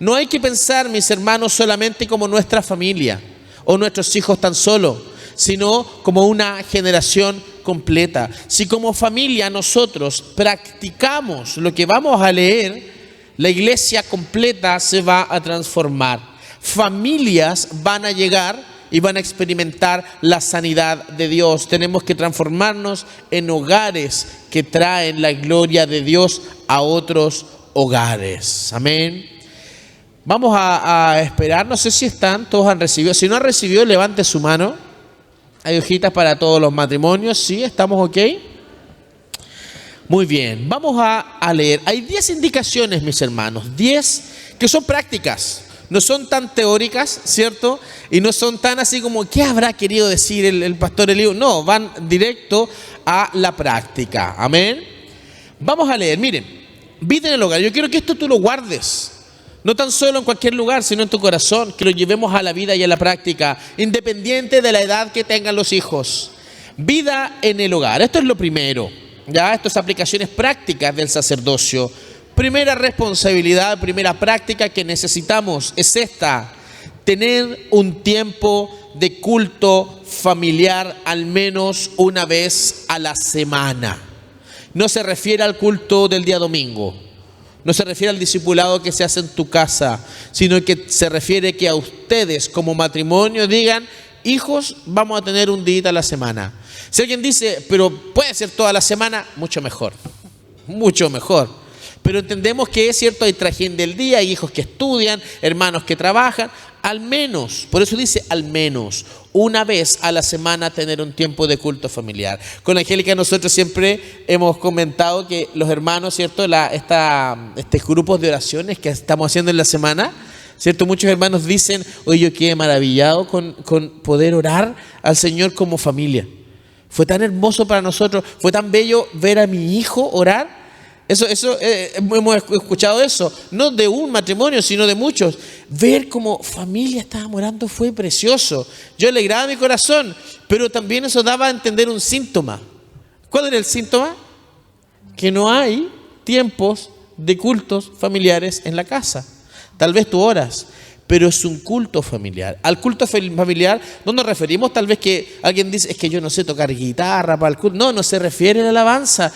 No hay que pensar, mis hermanos, solamente como nuestra familia o nuestros hijos tan solo, sino como una generación completa. Si como familia nosotros practicamos lo que vamos a leer, la iglesia completa se va a transformar. Familias van a llegar y van a experimentar la sanidad de Dios. Tenemos que transformarnos en hogares que traen la gloria de Dios a otros hogares. Amén. Vamos a esperar, no sé si están, todos han recibido. Si no han recibido, levante su mano. Hay hojitas para todos los matrimonios, ¿sí? ¿Estamos ok? Muy bien, vamos a leer. Hay 10 indicaciones, mis hermanos, 10 que son prácticas, no son tan teóricas, ¿cierto? Y no son tan así como, ¿qué habrá querido decir el pastor Elío? No, van directo a la práctica, amén. Vamos a leer, miren, vida en el hogar. Yo quiero que esto tú lo guardes, No tan solo en cualquier lugar, sino en tu corazón, que lo llevemos a la vida y a la práctica, independiente de la edad que tengan los hijos. Vida en el hogar, esto es lo primero, ¿ya? Esto es aplicaciones prácticas del sacerdocio. Primera responsabilidad, primera práctica que necesitamos es esta: tener un tiempo de culto familiar al menos una vez a la semana. No se refiere al culto del día domingo, no se refiere al discipulado que se hace en tu casa, sino que se refiere que a ustedes como matrimonio digan: hijos, vamos a tener un día a la semana. Si alguien dice, pero puede ser toda la semana, mucho mejor, mucho mejor. Pero entendemos que es cierto, hay trajín del día, hay hijos que estudian, hermanos que trabajan. Al menos, por eso dice al menos, una vez a la semana tener un tiempo de culto familiar. Con Angélica nosotros siempre hemos comentado que los hermanos, ¿cierto? Estos grupos de oraciones que estamos haciendo en la semana, ¿cierto? Muchos hermanos dicen: oye, yo quedé maravillado con poder orar al Señor como familia. Fue tan hermoso para nosotros, fue tan bello ver a mi hijo orar. Hemos escuchado eso, no de un matrimonio, sino de muchos. Ver como familia estábamos orando fue precioso. Yo alegraba mi corazón, pero también eso daba a entender un síntoma. ¿Cuál era el síntoma? Que no hay tiempos de cultos familiares en la casa. Tal vez tú oras, pero es un culto familiar. Al culto familiar no nos referimos tal vez que alguien dice: es que yo no sé tocar guitarra para el culto. No se refiere a la alabanza.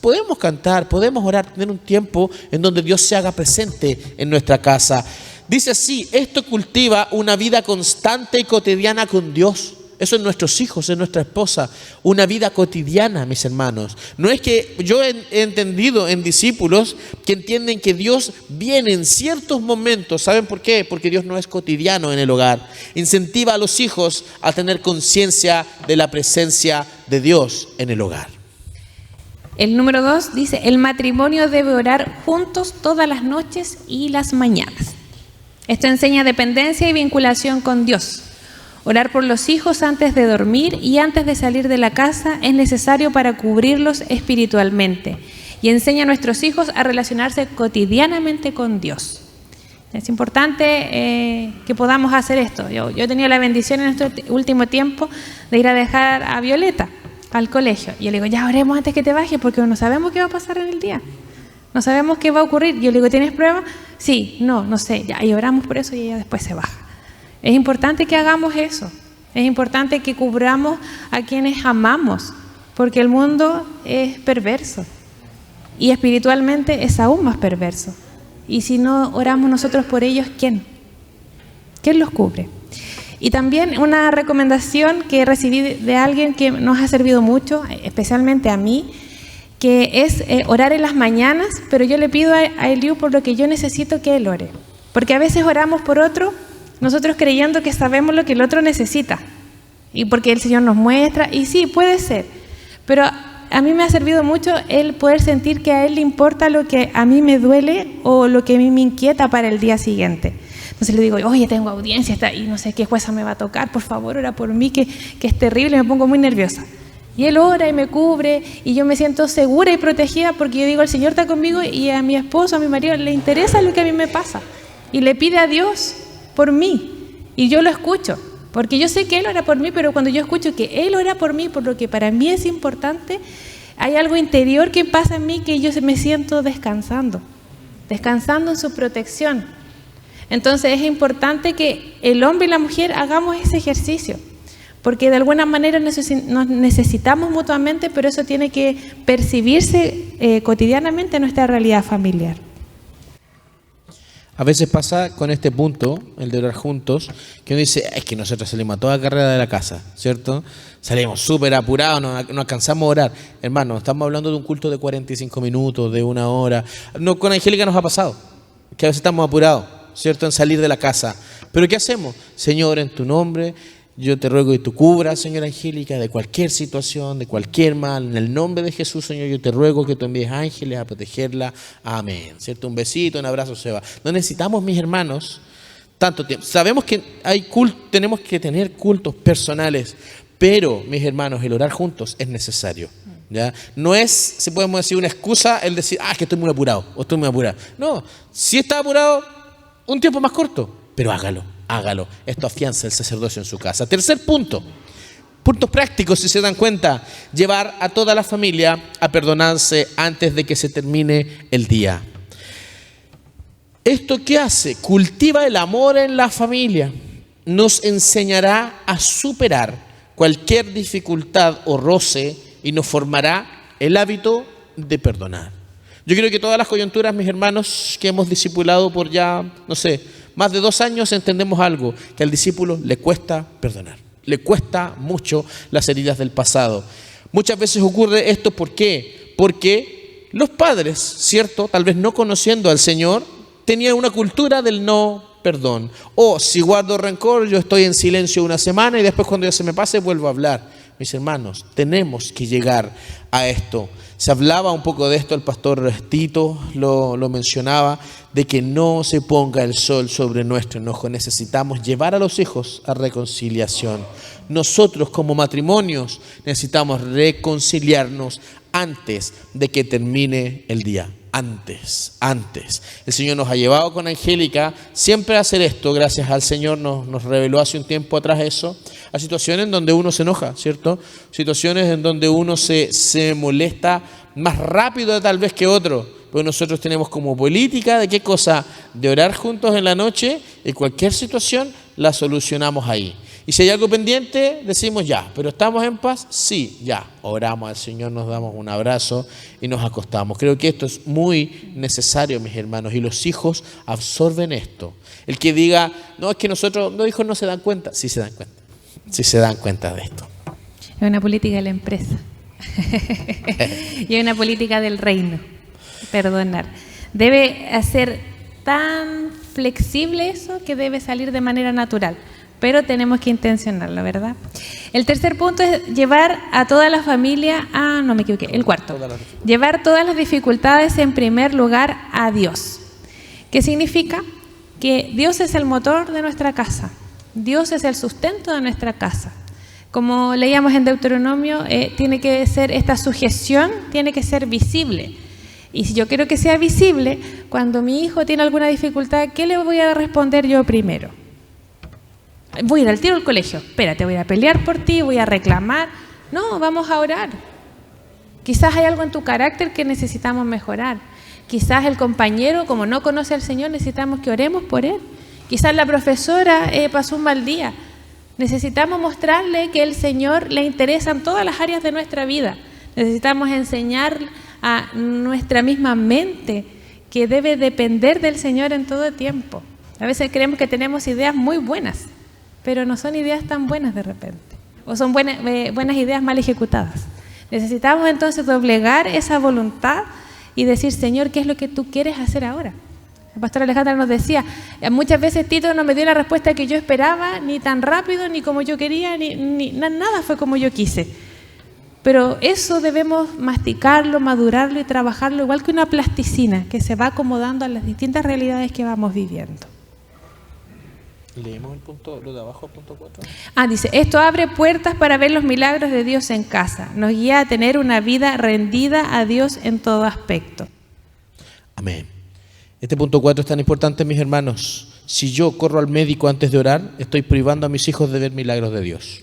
Podemos cantar, podemos orar, tener un tiempo en donde Dios se haga presente en nuestra casa. Dice así: esto cultiva una vida constante y cotidiana con Dios. Eso en nuestros hijos, en nuestra esposa. Una vida cotidiana, mis hermanos. No es que yo he entendido en discípulos que entienden que Dios viene en ciertos momentos. ¿Saben por qué? Porque Dios no es cotidiano en el hogar. Incentiva a los hijos a tener conciencia de la presencia de Dios en el hogar. El número 2 dice: el matrimonio debe orar juntos todas las noches y las mañanas. Esto enseña dependencia y vinculación con Dios. Orar por los hijos antes de dormir y antes de salir de la casa es necesario para cubrirlos espiritualmente, y enseña a nuestros hijos a relacionarse cotidianamente con Dios. Es importante que podamos hacer esto. Yo he tenido la bendición en este último tiempo de ir a dejar a Violeta al colegio. Y yo le digo: ya oremos antes que te bajes, porque no sabemos qué va a pasar en el día. No sabemos qué va a ocurrir. Yo le digo: ¿tienes prueba? Sí, no sé. Ya, y oramos por eso y ella después se baja. Es importante que hagamos eso. Es importante que cubramos a quienes amamos, porque el mundo es perverso y espiritualmente es aún más perverso. Y si no oramos nosotros por ellos, ¿quién? ¿Quién los cubre? Y también una recomendación que recibí de alguien que nos ha servido mucho, especialmente a mí, que es orar en las mañanas, pero yo le pido a Eliú por lo que yo necesito que él ore. Porque a veces oramos por otro, nosotros creyendo que sabemos lo que el otro necesita. Y porque el Señor nos muestra, y sí, puede ser. Pero a mí me ha servido mucho el poder sentir que a Él le importa lo que a mí me duele o lo que a mí me inquieta para el día siguiente. Entonces le digo: oye, tengo audiencia y no sé qué jueza me va a tocar, por favor, ora por mí, que es terrible, me pongo muy nerviosa. Y Él ora y me cubre y yo me siento segura y protegida, porque yo digo: el Señor está conmigo, y a mi esposo, a mi marido le interesa lo que a mí me pasa. Y le pide a Dios por mí, y yo lo escucho, porque yo sé que Él ora por mí, pero cuando yo escucho que Él ora por mí, por lo que para mí es importante, hay algo interior que pasa en mí, que yo me siento descansando en su protección. Entonces es importante que el hombre y la mujer hagamos ese ejercicio, porque de alguna manera nos necesitamos mutuamente, pero eso tiene que percibirse cotidianamente en nuestra realidad familiar. A veces pasa con este punto, el de orar juntos, que uno dice: es que nosotros salimos a toda carrera de la casa, ¿cierto? Salimos súper apurados, no alcanzamos a orar. Hermano, estamos hablando de un culto de 45 minutos, de 1 hora. No, con Angélica nos ha pasado, que a veces estamos apurados, ¿cierto?, en salir de la casa. Pero ¿qué hacemos? Señor, en tu nombre, yo te ruego que tú cubras, Señora Angélica, de cualquier situación, de cualquier mal. En el nombre de Jesús, Señor, yo te ruego que tú envíes ángeles a protegerla. Amén. ¿Cierto? Un besito, un abrazo, se va. No necesitamos, mis hermanos, tanto tiempo. Sabemos que tenemos que tener cultos personales, pero, mis hermanos, el orar juntos es necesario. ¿Ya? No es, si podemos decir, una excusa el decir: es que estoy muy apurado o estoy muy apurada. No, si está apurado, un tiempo más corto, pero hágalo, hágalo. Esto afianza el sacerdocio en su casa. Tercer punto, puntos prácticos, si se dan cuenta, llevar a toda la familia a perdonarse antes de que se termine el día. ¿Esto qué hace? Cultiva el amor en la familia. Nos enseñará a superar cualquier dificultad o roce y nos formará el hábito de perdonar. Yo creo que todas las coyunturas, mis hermanos, que hemos discipulado por ya, no sé, más de 2 años, entendemos algo, que al discípulo le cuesta perdonar. Le cuesta mucho las heridas del pasado. Muchas veces ocurre esto, ¿por qué? Porque los padres, ¿cierto? Tal vez no conociendo al Señor, tenían una cultura del no perdón. O si guardo rencor, yo estoy en silencio una semana y después cuando ya se me pase vuelvo a hablar. Mis hermanos, tenemos que llegar a esto. Se hablaba un poco de esto, el pastor Tito lo mencionaba, de que no se ponga el sol sobre nuestro enojo. Necesitamos llevar a los hijos a reconciliación. Nosotros como matrimonios necesitamos reconciliarnos antes de que termine el día. Antes. El Señor nos ha llevado con Angélica siempre a hacer esto, gracias al Señor nos reveló hace un tiempo atrás eso, a situaciones en donde uno se enoja, ¿cierto? Situaciones en donde uno se molesta más rápido tal vez que otro, porque nosotros tenemos como política de qué cosa, de orar juntos en la noche y cualquier situación la solucionamos ahí. Y si hay algo pendiente, decimos ya, pero ¿estamos en paz? Sí, ya. Oramos al Señor, nos damos un abrazo y nos acostamos. Creo que esto es muy necesario, mis hermanos, y los hijos absorben esto. El que diga, no, es que nosotros, los hijos no se dan cuenta. Sí se dan cuenta. Sí se dan cuenta de esto. Es una política de la empresa. Y es una política del reino. Perdonar. Debe ser tan flexible eso que debe salir de manera natural. Pero tenemos que intencionarlo, ¿verdad? El tercer punto es llevar a toda la familia, no me equivoqué, el cuarto. Llevar todas las dificultades en primer lugar a Dios. ¿Qué significa? Que Dios es el motor de nuestra casa. Dios es el sustento de nuestra casa. Como leíamos en Deuteronomio, tiene que ser esta sujeción, tiene que ser visible. Y si yo quiero que sea visible, cuando mi hijo tiene alguna dificultad, ¿qué le voy a responder yo primero? Voy a ir al tiro al colegio. Espérate, voy a pelear por ti, voy a reclamar. No, vamos a orar. Quizás hay algo en tu carácter que necesitamos mejorar. Quizás el compañero, como no conoce al Señor, necesitamos que oremos por él. Quizás la profesora pasó un mal día. Necesitamos mostrarle que el Señor le interesan todas las áreas de nuestra vida. Necesitamos enseñar a nuestra misma mente que debe depender del Señor en todo tiempo. A veces creemos que tenemos ideas muy buenas, pero no son ideas tan buenas de repente, o son buenas ideas mal ejecutadas. Necesitamos entonces doblegar esa voluntad y decir, Señor, ¿qué es lo que tú quieres hacer ahora? El pastor Alejandra nos decía, muchas veces Tito no me dio la respuesta que yo esperaba, ni tan rápido, ni como yo quería, ni nada fue como yo quise. Pero eso debemos masticarlo, madurarlo y trabajarlo igual que una plasticina que se va acomodando a las distintas realidades que vamos viviendo. Leemos el punto, lo de abajo, punto 4. Dice, esto abre puertas para ver los milagros de Dios en casa. Nos guía a tener una vida rendida a Dios en todo aspecto. Amén. Este punto 4 es tan importante, mis hermanos. Si yo corro al médico antes de orar, estoy privando a mis hijos de ver milagros de Dios.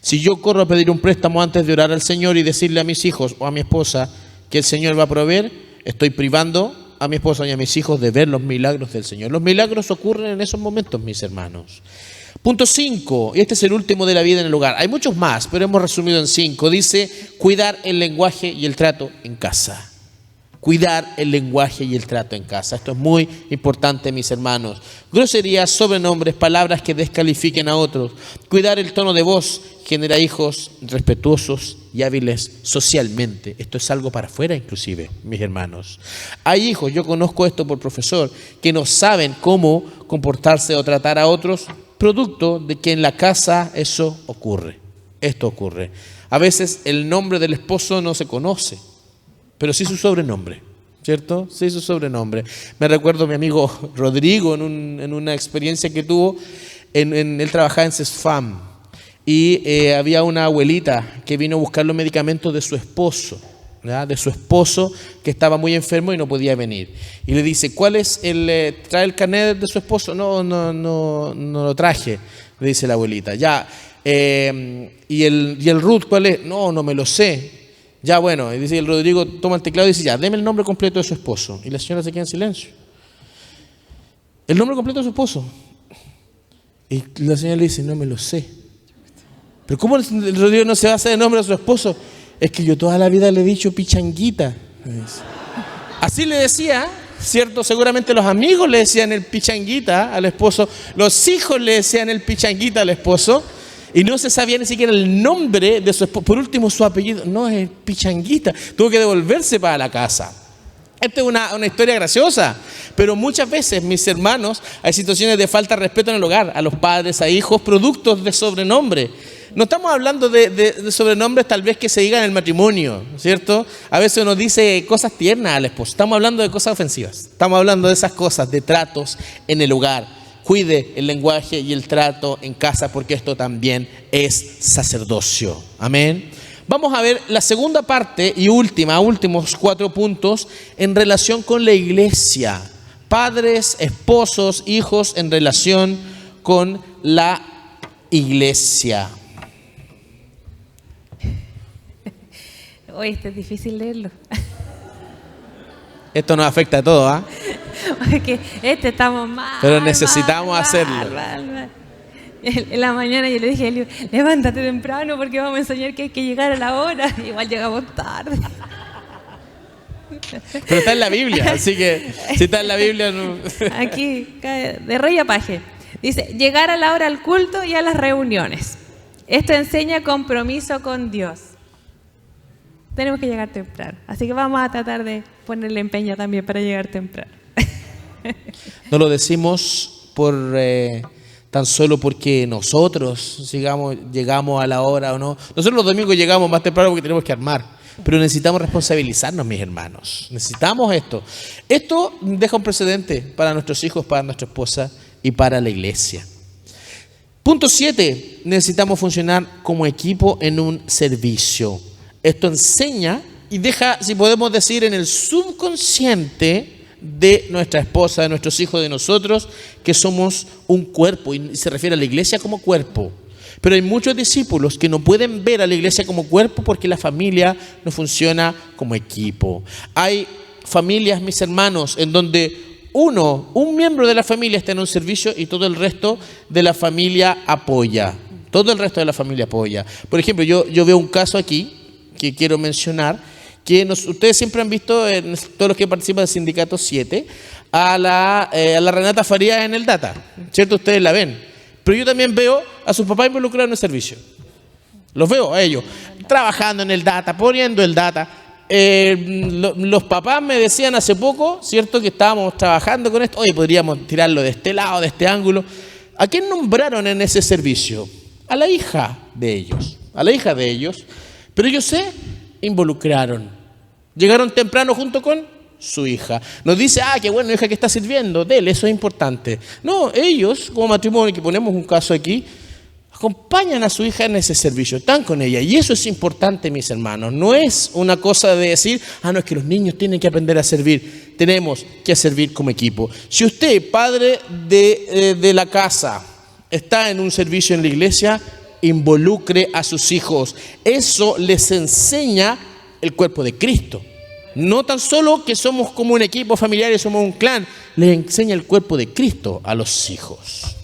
Si yo corro a pedir un préstamo antes de orar al Señor y decirle a mis hijos o a mi esposa que el Señor va a proveer, estoy privando a mi esposa y a mis hijos de ver los milagros del Señor. Los milagros ocurren en esos momentos, mis hermanos. Punto 5, y este es el último de la vida en el hogar. Hay muchos más, pero hemos resumido en 5. Dice, cuidar el lenguaje y el trato en casa. Cuidar el lenguaje y el trato en casa. Esto es muy importante, mis hermanos. Groserías, sobrenombres, palabras que descalifiquen a otros. Cuidar el tono de voz genera hijos respetuosos y hábiles socialmente. Esto es algo para afuera inclusive, mis hermanos. Hay hijos, yo conozco esto por profesor, que no saben cómo comportarse o tratar a otros, producto de que en la casa eso ocurre. Esto ocurre. A veces el nombre del esposo no se conoce, pero sí su sobrenombre, ¿cierto? Sí su sobrenombre. Me recuerdo a mi amigo Rodrigo en una experiencia que tuvo, él trabajaba en CESFAM y había una abuelita que vino a buscar los medicamentos de su esposo. ¿verdad?, de su esposo, que estaba muy enfermo y no podía venir. Y le dice, ¿cuál es trae el carnet de su esposo? No lo traje, le dice la abuelita. Ya, ¿y el Ruth cuál es? No me lo sé. Ya, bueno, y dice el Rodrigo, toma el teclado y dice, ya, deme el nombre completo de su esposo. Y la señora se queda en silencio. El nombre completo de su esposo. Y la señora le dice, no me lo sé. ¿Pero cómo el Rodrigo no se va a hacer el nombre de su esposo? Es que yo toda la vida le he dicho pichanguita. Así le decía, ¿cierto? Seguramente los amigos le decían el pichanguita al esposo, los hijos le decían el pichanguita al esposo, y no se sabía ni siquiera el nombre de su esposo. Por último, su apellido, no, es pichanguita. Tuvo que devolverse para la casa. Esta es una historia graciosa, pero muchas veces, mis hermanos, hay situaciones de falta de respeto en el hogar, a los padres, a hijos, productos de sobrenombre. No estamos hablando de sobrenombres tal vez que se digan en el matrimonio, ¿cierto? A veces uno dice cosas tiernas al esposo. Estamos hablando de cosas ofensivas. Estamos hablando de esas cosas, de tratos en el hogar. Cuide el lenguaje y el trato en casa, porque esto también es sacerdocio. Amén. Vamos a ver la segunda parte y últimos 4 puntos en relación con la iglesia. Padres, esposos, hijos en relación con la iglesia. Hoy es difícil leerlo. Esto nos afecta a todos, ¿ah? Porque estamos mal. Pero necesitamos hacerlo. Mal. En la mañana yo le dije a Elio, levántate temprano porque vamos a enseñar que hay que llegar a la hora. Igual llegamos tarde. Pero está en la Biblia, así que si está en la Biblia no. Aquí, de rey a paje. Dice, llegar a la hora al culto y a las reuniones. Esto enseña compromiso con Dios. Tenemos que llegar temprano. Así que vamos a tratar de ponerle empeño también para llegar temprano. No lo decimos tan solo porque nosotros llegamos a la hora o no. Nosotros los domingos llegamos más temprano porque tenemos que armar. Pero necesitamos responsabilizarnos, mis hermanos. Necesitamos esto. Esto deja un precedente para nuestros hijos, para nuestra esposa y para la iglesia. Punto 7. Necesitamos funcionar como equipo en un servicio. Esto enseña y deja, si podemos decir, en el subconsciente de nuestra esposa, de nuestros hijos, de nosotros, que somos un cuerpo, y se refiere a la iglesia como cuerpo. Pero hay muchos discípulos que no pueden ver a la iglesia como cuerpo porque la familia no funciona como equipo. Hay familias, mis hermanos, en donde un miembro de la familia está en un servicio y todo el resto de la familia apoya. Todo el resto de la familia apoya. Por ejemplo, yo veo un caso aquí que quiero mencionar, que ustedes siempre han visto, todos los que participan del sindicato 7, a la Renata Farías en el Data, ¿cierto? Ustedes la ven. Pero yo también veo a sus papás involucrados en el servicio. Los veo a ellos, trabajando en el Data, poniendo el Data. Los papás me decían hace poco, ¿cierto?, que estábamos trabajando con esto. Oye, podríamos tirarlo de este lado, de este ángulo. ¿A quién nombraron en ese servicio? A la hija de ellos. A la hija de ellos. Pero ellos se involucraron. Llegaron temprano junto con su hija. Nos dice, qué bueno, hija que está sirviendo, dele, eso es importante. No, ellos, como matrimonio, que ponemos un caso aquí, acompañan a su hija en ese servicio, están con ella. Y eso es importante, mis hermanos. No es una cosa de decir, no, es que los niños tienen que aprender a servir. Tenemos que servir como equipo. Si usted, padre de la casa, está en un servicio en la iglesia, involucre a sus hijos. Eso les enseña el cuerpo de Cristo. No tan solo que somos como un equipo familiar y somos un clan, les enseña el cuerpo de Cristo a los hijos.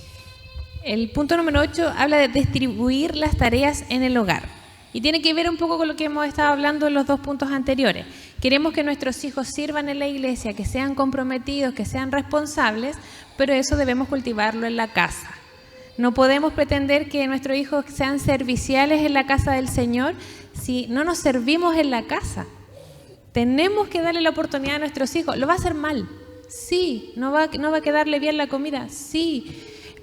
El punto número 8 habla de distribuir las tareas en el hogar. Y tiene que ver un poco con lo que hemos estado hablando en los 2 puntos anteriores. Queremos que nuestros hijos sirvan en la iglesia, que sean comprometidos, que sean responsables, pero eso debemos cultivarlo en la casa. No podemos pretender que nuestros hijos sean serviciales en la casa del Señor si no nos servimos en la casa. Tenemos que darle la oportunidad a nuestros hijos. ¿Lo va a hacer mal? Sí. ¿No va a quedarle bien la comida? Sí.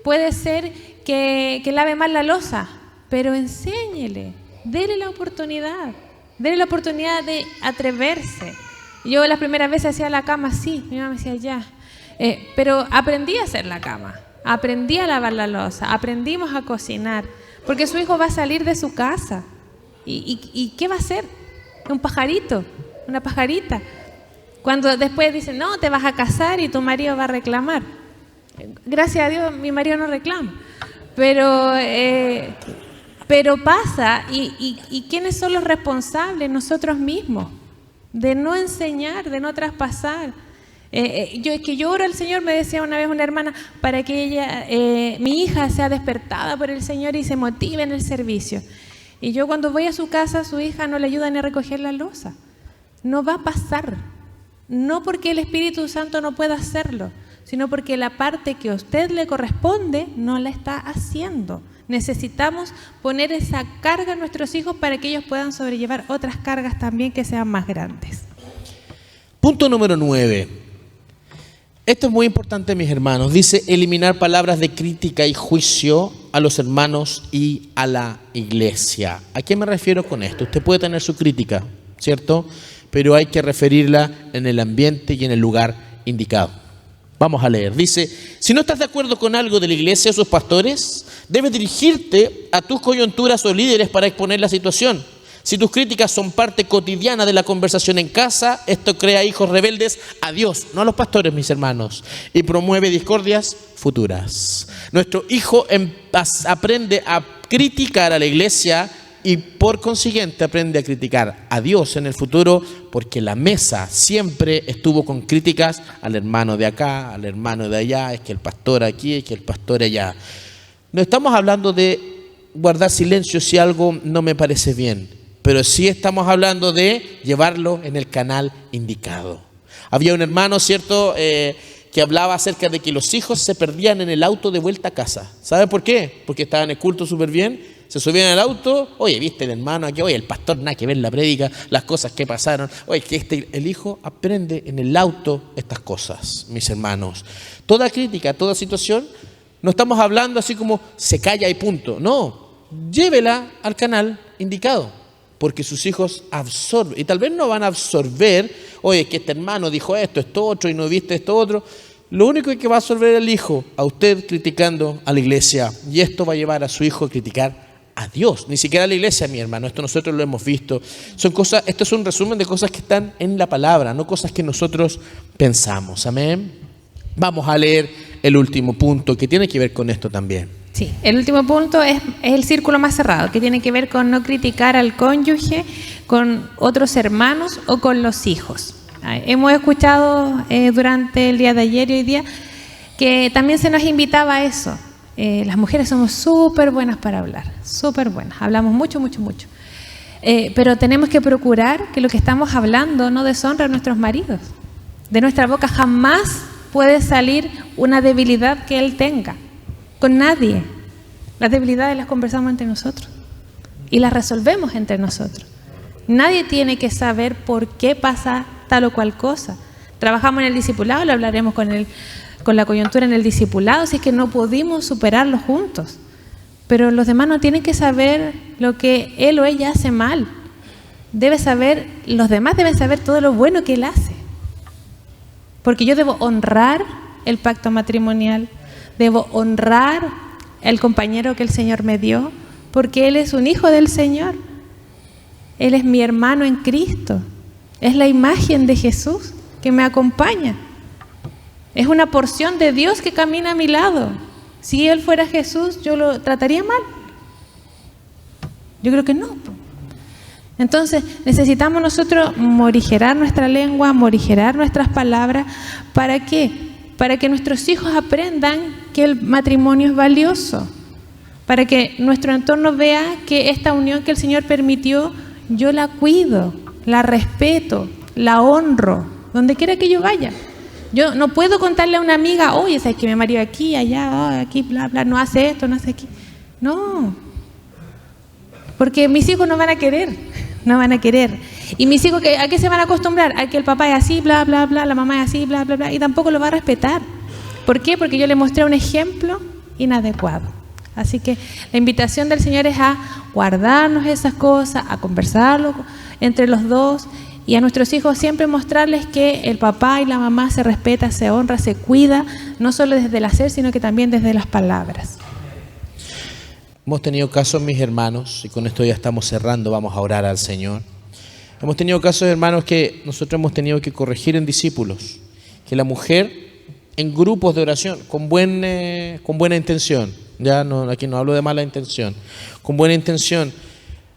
Puede ser que lave mal la loza, pero enséñele, dele la oportunidad de atreverse. Yo las primeras veces hacía la cama así, mi mamá me decía ya, pero aprendí a hacer la cama, aprendí a lavar la loza, aprendimos a cocinar, porque su hijo va a salir de su casa. ¿Y qué va a hacer? un pajarito, una pajarita. Cuando después dicen, no, te vas a casar y tu marido va a reclamar. Gracias a Dios, mi marido no reclama. Pero pasa, y ¿quiénes son los responsables? Nosotros mismos, de no enseñar, de no traspasar. Yo oro al Señor, me decía una vez una hermana, para que ella, mi hija sea despertada por el Señor y se motive en el servicio. Y yo cuando voy a su casa, su hija no le ayuda ni a recoger la loza. No va a pasar. No porque el Espíritu Santo no pueda hacerlo, sino porque la parte que a usted le corresponde no la está haciendo. Necesitamos poner esa carga a nuestros hijos para que ellos puedan sobrellevar otras cargas también que sean más grandes. Punto número 9. Esto es muy importante, mis hermanos. Dice eliminar palabras de crítica y juicio a los hermanos y a la iglesia. ¿A qué me refiero con esto? Usted puede tener su crítica, ¿cierto? Pero hay que referirla en el ambiente y en el lugar indicado. Vamos a leer. Dice, si no estás de acuerdo con algo de la iglesia o sus pastores, debes dirigirte a tus coyunturas o líderes para exponer la situación. Si tus críticas son parte cotidiana de la conversación en casa, esto crea hijos rebeldes a Dios, no a los pastores, mis hermanos, y promueve discordias futuras. Nuestro hijo aprende a criticar a la iglesia y por consiguiente aprende a criticar a Dios en el futuro, porque la mesa siempre estuvo con críticas al hermano de acá, al hermano de allá, es que el pastor aquí, es que el pastor allá. No estamos hablando de guardar silencio si algo no me parece bien, pero sí estamos hablando de llevarlo en el canal indicado. Había un hermano, ¿cierto?, que hablaba acerca de que los hijos se perdían en el auto de vuelta a casa. ¿Sabe por qué? Porque estaban en el culto súper bien, se subían al auto, oye, viste el hermano aquí, oye, el pastor, nada que ver la prédica, las cosas que pasaron, oye, que el hijo aprende en el auto estas cosas, mis hermanos. Toda crítica, toda situación, no estamos hablando así como se calla y punto, no, llévela al canal indicado. Porque sus hijos absorben, y tal vez no van a absorber, oye, que este hermano dijo esto otro, y no viste esto otro. Lo único que va a absorber el hijo, a usted criticando a la iglesia, y esto va a llevar a su hijo a criticar a Dios, ni siquiera a la iglesia, mi hermano, esto nosotros lo hemos visto. Son cosas, esto es un resumen de cosas que están en la palabra, no cosas que nosotros pensamos, amén. Vamos a leer el último punto, que tiene que ver con esto también. Sí, el último punto es el círculo más cerrado, que tiene que ver con no criticar al cónyuge, con otros hermanos o con los hijos. Hemos escuchado durante el día de ayer y hoy día que también se nos invitaba a eso. Las mujeres somos súper buenas para hablar, súper buenas, hablamos mucho. Pero tenemos que procurar que lo que estamos hablando no deshonre a nuestros maridos. De nuestra boca jamás puede salir una debilidad que él tenga. Con nadie. Las debilidades las conversamos entre nosotros y las resolvemos entre nosotros. Nadie tiene que saber por qué pasa tal o cual cosa. Trabajamos en el discipulado, lo hablaremos con la coyuntura en el discipulado, si es que no pudimos superarlo juntos. Pero los demás no tienen que saber lo que él o ella hace mal. Los demás deben saber todo lo bueno que él hace. Porque yo debo honrar el pacto matrimonial. Debo honrar el compañero que el Señor me dio, porque él es un hijo del Señor. Él es mi hermano en Cristo. Es la imagen de Jesús que me acompaña. Es una porción de Dios que camina a mi lado. Si él fuera Jesús, ¿yo lo trataría mal? Yo creo que no. Entonces, necesitamos nosotros morigerar nuestra lengua, morigerar nuestras palabras. ¿Para qué? Para que nuestros hijos aprendan que el matrimonio es valioso, para que nuestro entorno vea que esta unión que el Señor permitió, yo la cuido, la respeto, la honro, donde quiera que yo vaya. Yo no puedo contarle a una amiga, oye, sabes que mi marido aquí, allá, aquí, bla, bla, no hace esto, no hace aquí. No, porque mis hijos no van a querer. Y mis hijos, ¿a qué se van a acostumbrar? A que el papá es así, bla, bla, bla, la mamá es así, bla, bla, bla, y tampoco lo va a respetar. ¿Por qué? Porque yo le mostré un ejemplo inadecuado. Así que la invitación del Señor es a guardarnos esas cosas, a conversarlo entre los dos, y a nuestros hijos siempre mostrarles que el papá y la mamá se respeta, se honra, se cuida, no solo desde el hacer, sino que también desde las palabras. Hemos tenido casos, mis hermanos, y con esto ya estamos cerrando, vamos a orar al Señor, Hemos tenido casos, hermanos, que nosotros hemos tenido que corregir en discípulos, que la mujer en grupos de oración, con buena intención, ya no, aquí no hablo de mala intención, con buena intención,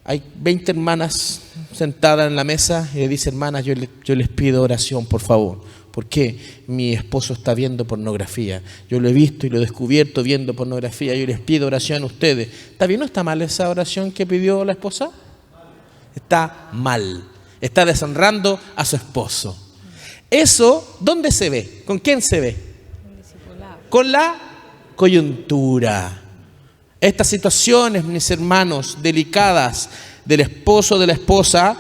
hay 20 hermanas sentadas en la mesa y le dice: hermanas, yo les pido oración, por favor. ¿Por qué? Mi esposo está viendo pornografía. Yo lo he visto y lo he descubierto viendo pornografía. Yo les pido oración a ustedes. ¿Está bien o está mal esa oración que pidió la esposa? Está mal. Está deshonrando a su esposo. Eso, ¿dónde se ve? ¿Con quién se ve? Con la coyuntura. Estas situaciones, mis hermanos, delicadas del esposo o de la esposa,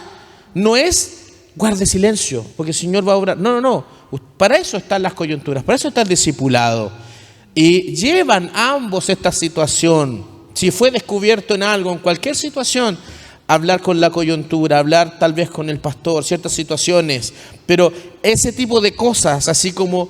no es guarde silencio, porque el Señor va a obrar. No. Para eso están las coyunturas, para eso está el discipulado. Y llevan ambos esta situación. Si fue descubierto en algo, en cualquier situación, hablar con la coyuntura, hablar tal vez con el pastor, ciertas situaciones, pero ese tipo de cosas, así como,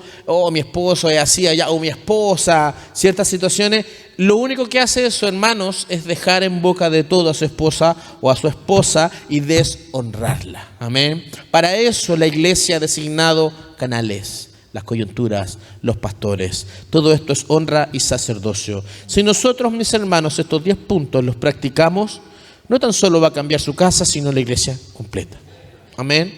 mi esposo es así allá, o mi esposa, ciertas situaciones, lo único que hace eso, hermanos, es dejar en boca de todo a su esposa o a su esposa y deshonrarla. Amén. Para eso la iglesia ha designado canales, las coyunturas, los pastores. Todo esto es honra y sacerdocio. Si nosotros, mis hermanos, estos 10 puntos los practicamos, no tan solo va a cambiar su casa, sino la iglesia completa. Amén.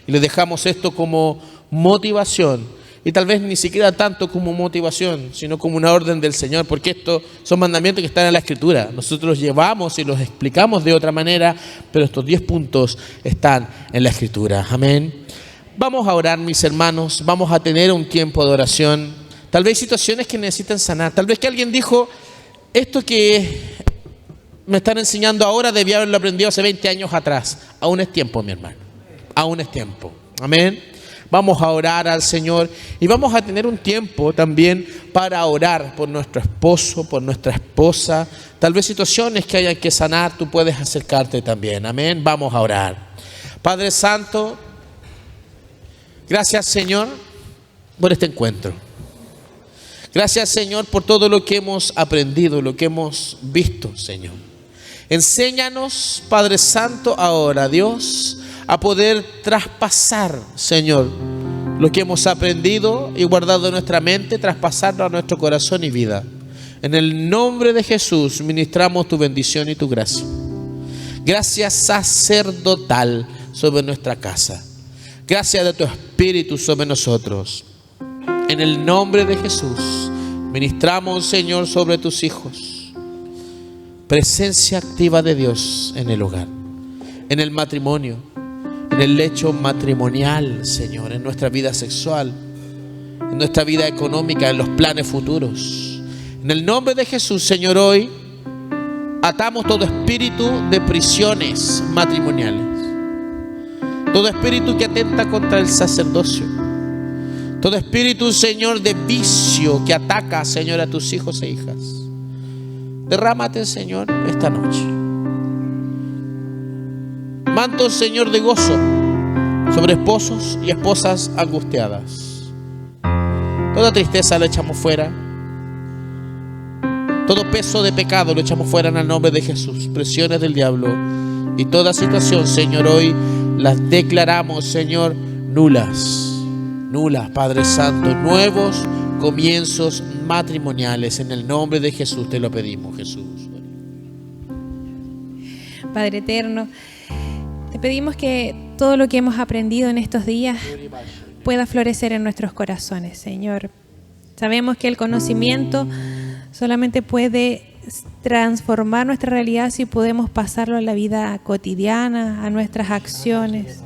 Y le dejamos esto como motivación. Y tal vez ni siquiera tanto como motivación, sino como una orden del Señor, porque estos son mandamientos que están en la Escritura. Nosotros los llevamos y los explicamos de otra manera, pero estos 10 puntos están en la Escritura. Amén. Vamos a orar, mis hermanos. Vamos a tener un tiempo de oración. Tal vez situaciones que necesitan sanar. Tal vez que alguien dijo: esto que me están enseñando ahora debía haberlo aprendido hace 20 años atrás. Aún es tiempo, mi hermano. Aún es tiempo. Amén. Vamos a orar al Señor y vamos a tener un tiempo también para orar por nuestro esposo, por nuestra esposa. Tal vez situaciones que hayan que sanar, tú puedes acercarte también. Amén. Vamos a orar. Padre Santo, gracias, Señor, por este encuentro. Gracias, Señor, por todo lo que hemos aprendido, lo que hemos visto, Señor. Enséñanos, Padre Santo, ahora, Dios, a poder traspasar, Señor, lo que hemos aprendido y guardado en nuestra mente, traspasarlo a nuestro corazón y vida. En el nombre de Jesús ministramos tu bendición y tu gracia. Gracias sacerdotal sobre nuestra casa. Gracias de tu Espíritu sobre nosotros. En el nombre de Jesús ministramos, Señor, sobre tus hijos. Presencia activa de Dios en el hogar, en el matrimonio, en el lecho matrimonial, Señor, en nuestra vida sexual, en nuestra vida económica, en los planes futuros. En el nombre de Jesús, Señor, hoy atamos todo espíritu de prisiones matrimoniales, todo espíritu que atenta contra el sacerdocio, todo espíritu, Señor, de vicio que ataca, Señor, a tus hijos e hijas. Derrámate, Señor, esta noche. Manto, Señor, de gozo sobre esposos y esposas angustiadas. Toda tristeza la echamos fuera. Todo peso de pecado lo echamos fuera en el nombre de Jesús. Presiones del diablo. Y toda situación, Señor, hoy las declaramos, Señor, nulas. Nulas, Padre Santo. Nuevos comienzos matrimoniales. En el nombre de Jesús te lo pedimos, Jesús. Padre eterno, te pedimos que todo lo que hemos aprendido en estos días pueda florecer en nuestros corazones, Señor. Sabemos que el conocimiento solamente puede transformar nuestra realidad si podemos pasarlo a la vida cotidiana, a nuestras acciones.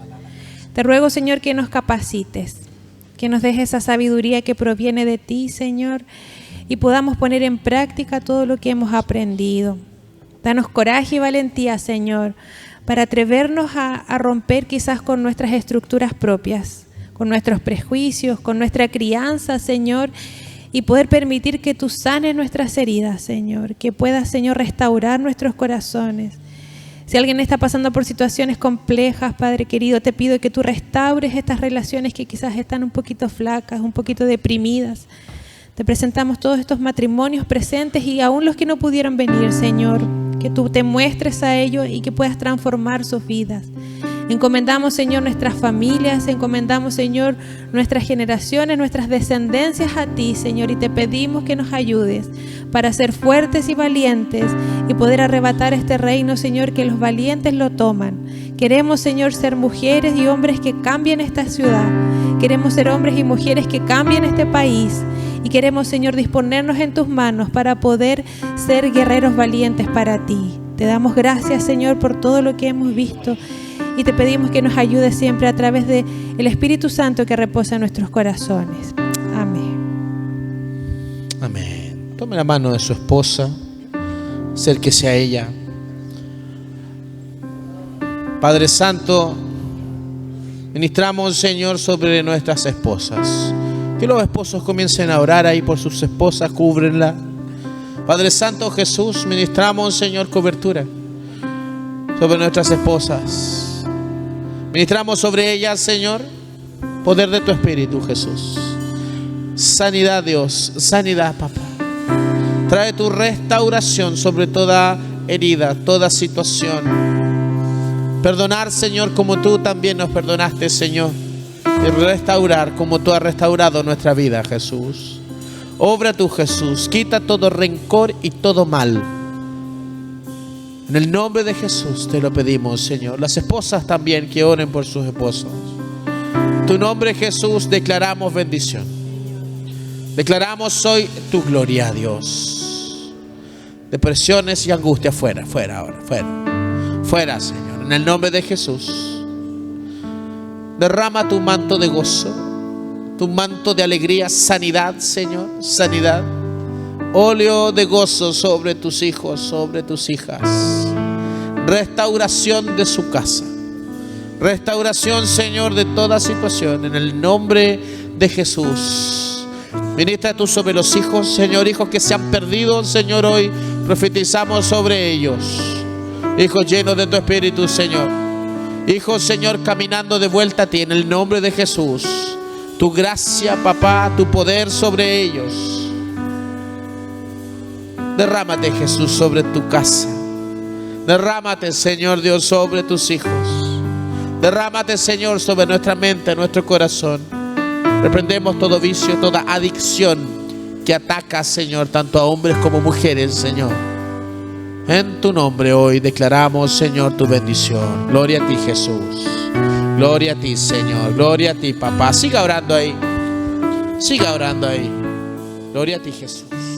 Te ruego, Señor, que nos capacites, que nos dejes esa sabiduría que proviene de ti, Señor, y podamos poner en práctica todo lo que hemos aprendido. Danos coraje y valentía, Señor, para atrevernos a romper quizás con nuestras estructuras propias, con nuestros prejuicios, con nuestra crianza, Señor, y poder permitir que tú sanes nuestras heridas, Señor, que puedas, Señor, restaurar nuestros corazones. Si alguien está pasando por situaciones complejas, Padre querido, te pido que tú restaures estas relaciones que quizás están un poquito flacas, un poquito deprimidas. Te presentamos todos estos matrimonios presentes y aún los que no pudieron venir, Señor, que tú te muestres a ellos y que puedas transformar sus vidas. Encomendamos, Señor, nuestras familias, encomendamos, Señor, nuestras generaciones, nuestras descendencias a ti, Señor, y te pedimos que nos ayudes para ser fuertes y valientes y poder arrebatar este reino, Señor, que los valientes lo toman. Queremos, Señor, ser mujeres y hombres que cambien esta ciudad. Queremos ser hombres y mujeres que cambien este país. Y queremos, Señor, disponernos en tus manos para poder ser guerreros valientes para ti. Te damos gracias, Señor, por todo lo que hemos visto. Y te pedimos que nos ayudes siempre a través del Espíritu Santo que reposa en nuestros corazones. Amén. Amén. Tome la mano de su esposa, acérquese a ella. Padre Santo, ministramos, Señor, sobre nuestras esposas. Que los esposos comiencen a orar ahí por sus esposas, cúbrenla. Padre Santo Jesús, ministramos, Señor, cobertura sobre nuestras esposas. Ministramos sobre ellas, Señor, poder de tu Espíritu, Jesús. Sanidad, Dios, sanidad, papá. Trae tu restauración sobre toda herida, toda situación. Perdonar, Señor, como tú también nos perdonaste, Señor. Y restaurar como tú has restaurado nuestra vida, Jesús. Obra tú, Jesús. Quita todo rencor y todo mal. En el nombre de Jesús te lo pedimos, Señor. Las esposas también que oren por sus esposos. En tu nombre, Jesús, declaramos bendición. Declaramos hoy tu gloria, Dios. Depresiones y angustia fuera, fuera ahora, fuera. Fuera, Señor. En el nombre de Jesús. Derrama tu manto de gozo, tu manto de alegría, sanidad, Señor, sanidad. Óleo de gozo sobre tus hijos, sobre tus hijas. Restauración de su casa. Restauración, Señor, de toda situación. En el nombre de Jesús. Ministra tú sobre los hijos, Señor, hijos que se han perdido, Señor, hoy profetizamos sobre ellos. Hijos llenos de tu Espíritu, Señor. Hijos, Señor, caminando de vuelta a ti en el nombre de Jesús. Tu gracia, papá, tu poder sobre ellos. Derrámate, Jesús, sobre tu casa. Derrámate, Señor Dios, sobre tus hijos. Derrámate, Señor, sobre nuestra mente, nuestro corazón. Reprendemos todo vicio, toda adicción que ataca, Señor, tanto a hombres como mujeres, Señor. En tu nombre hoy declaramos, Señor, tu bendición. Gloria a ti, Jesús. Gloria a ti, Señor. Gloria a ti, papá. Siga orando ahí. Siga orando ahí. Gloria a ti, Jesús.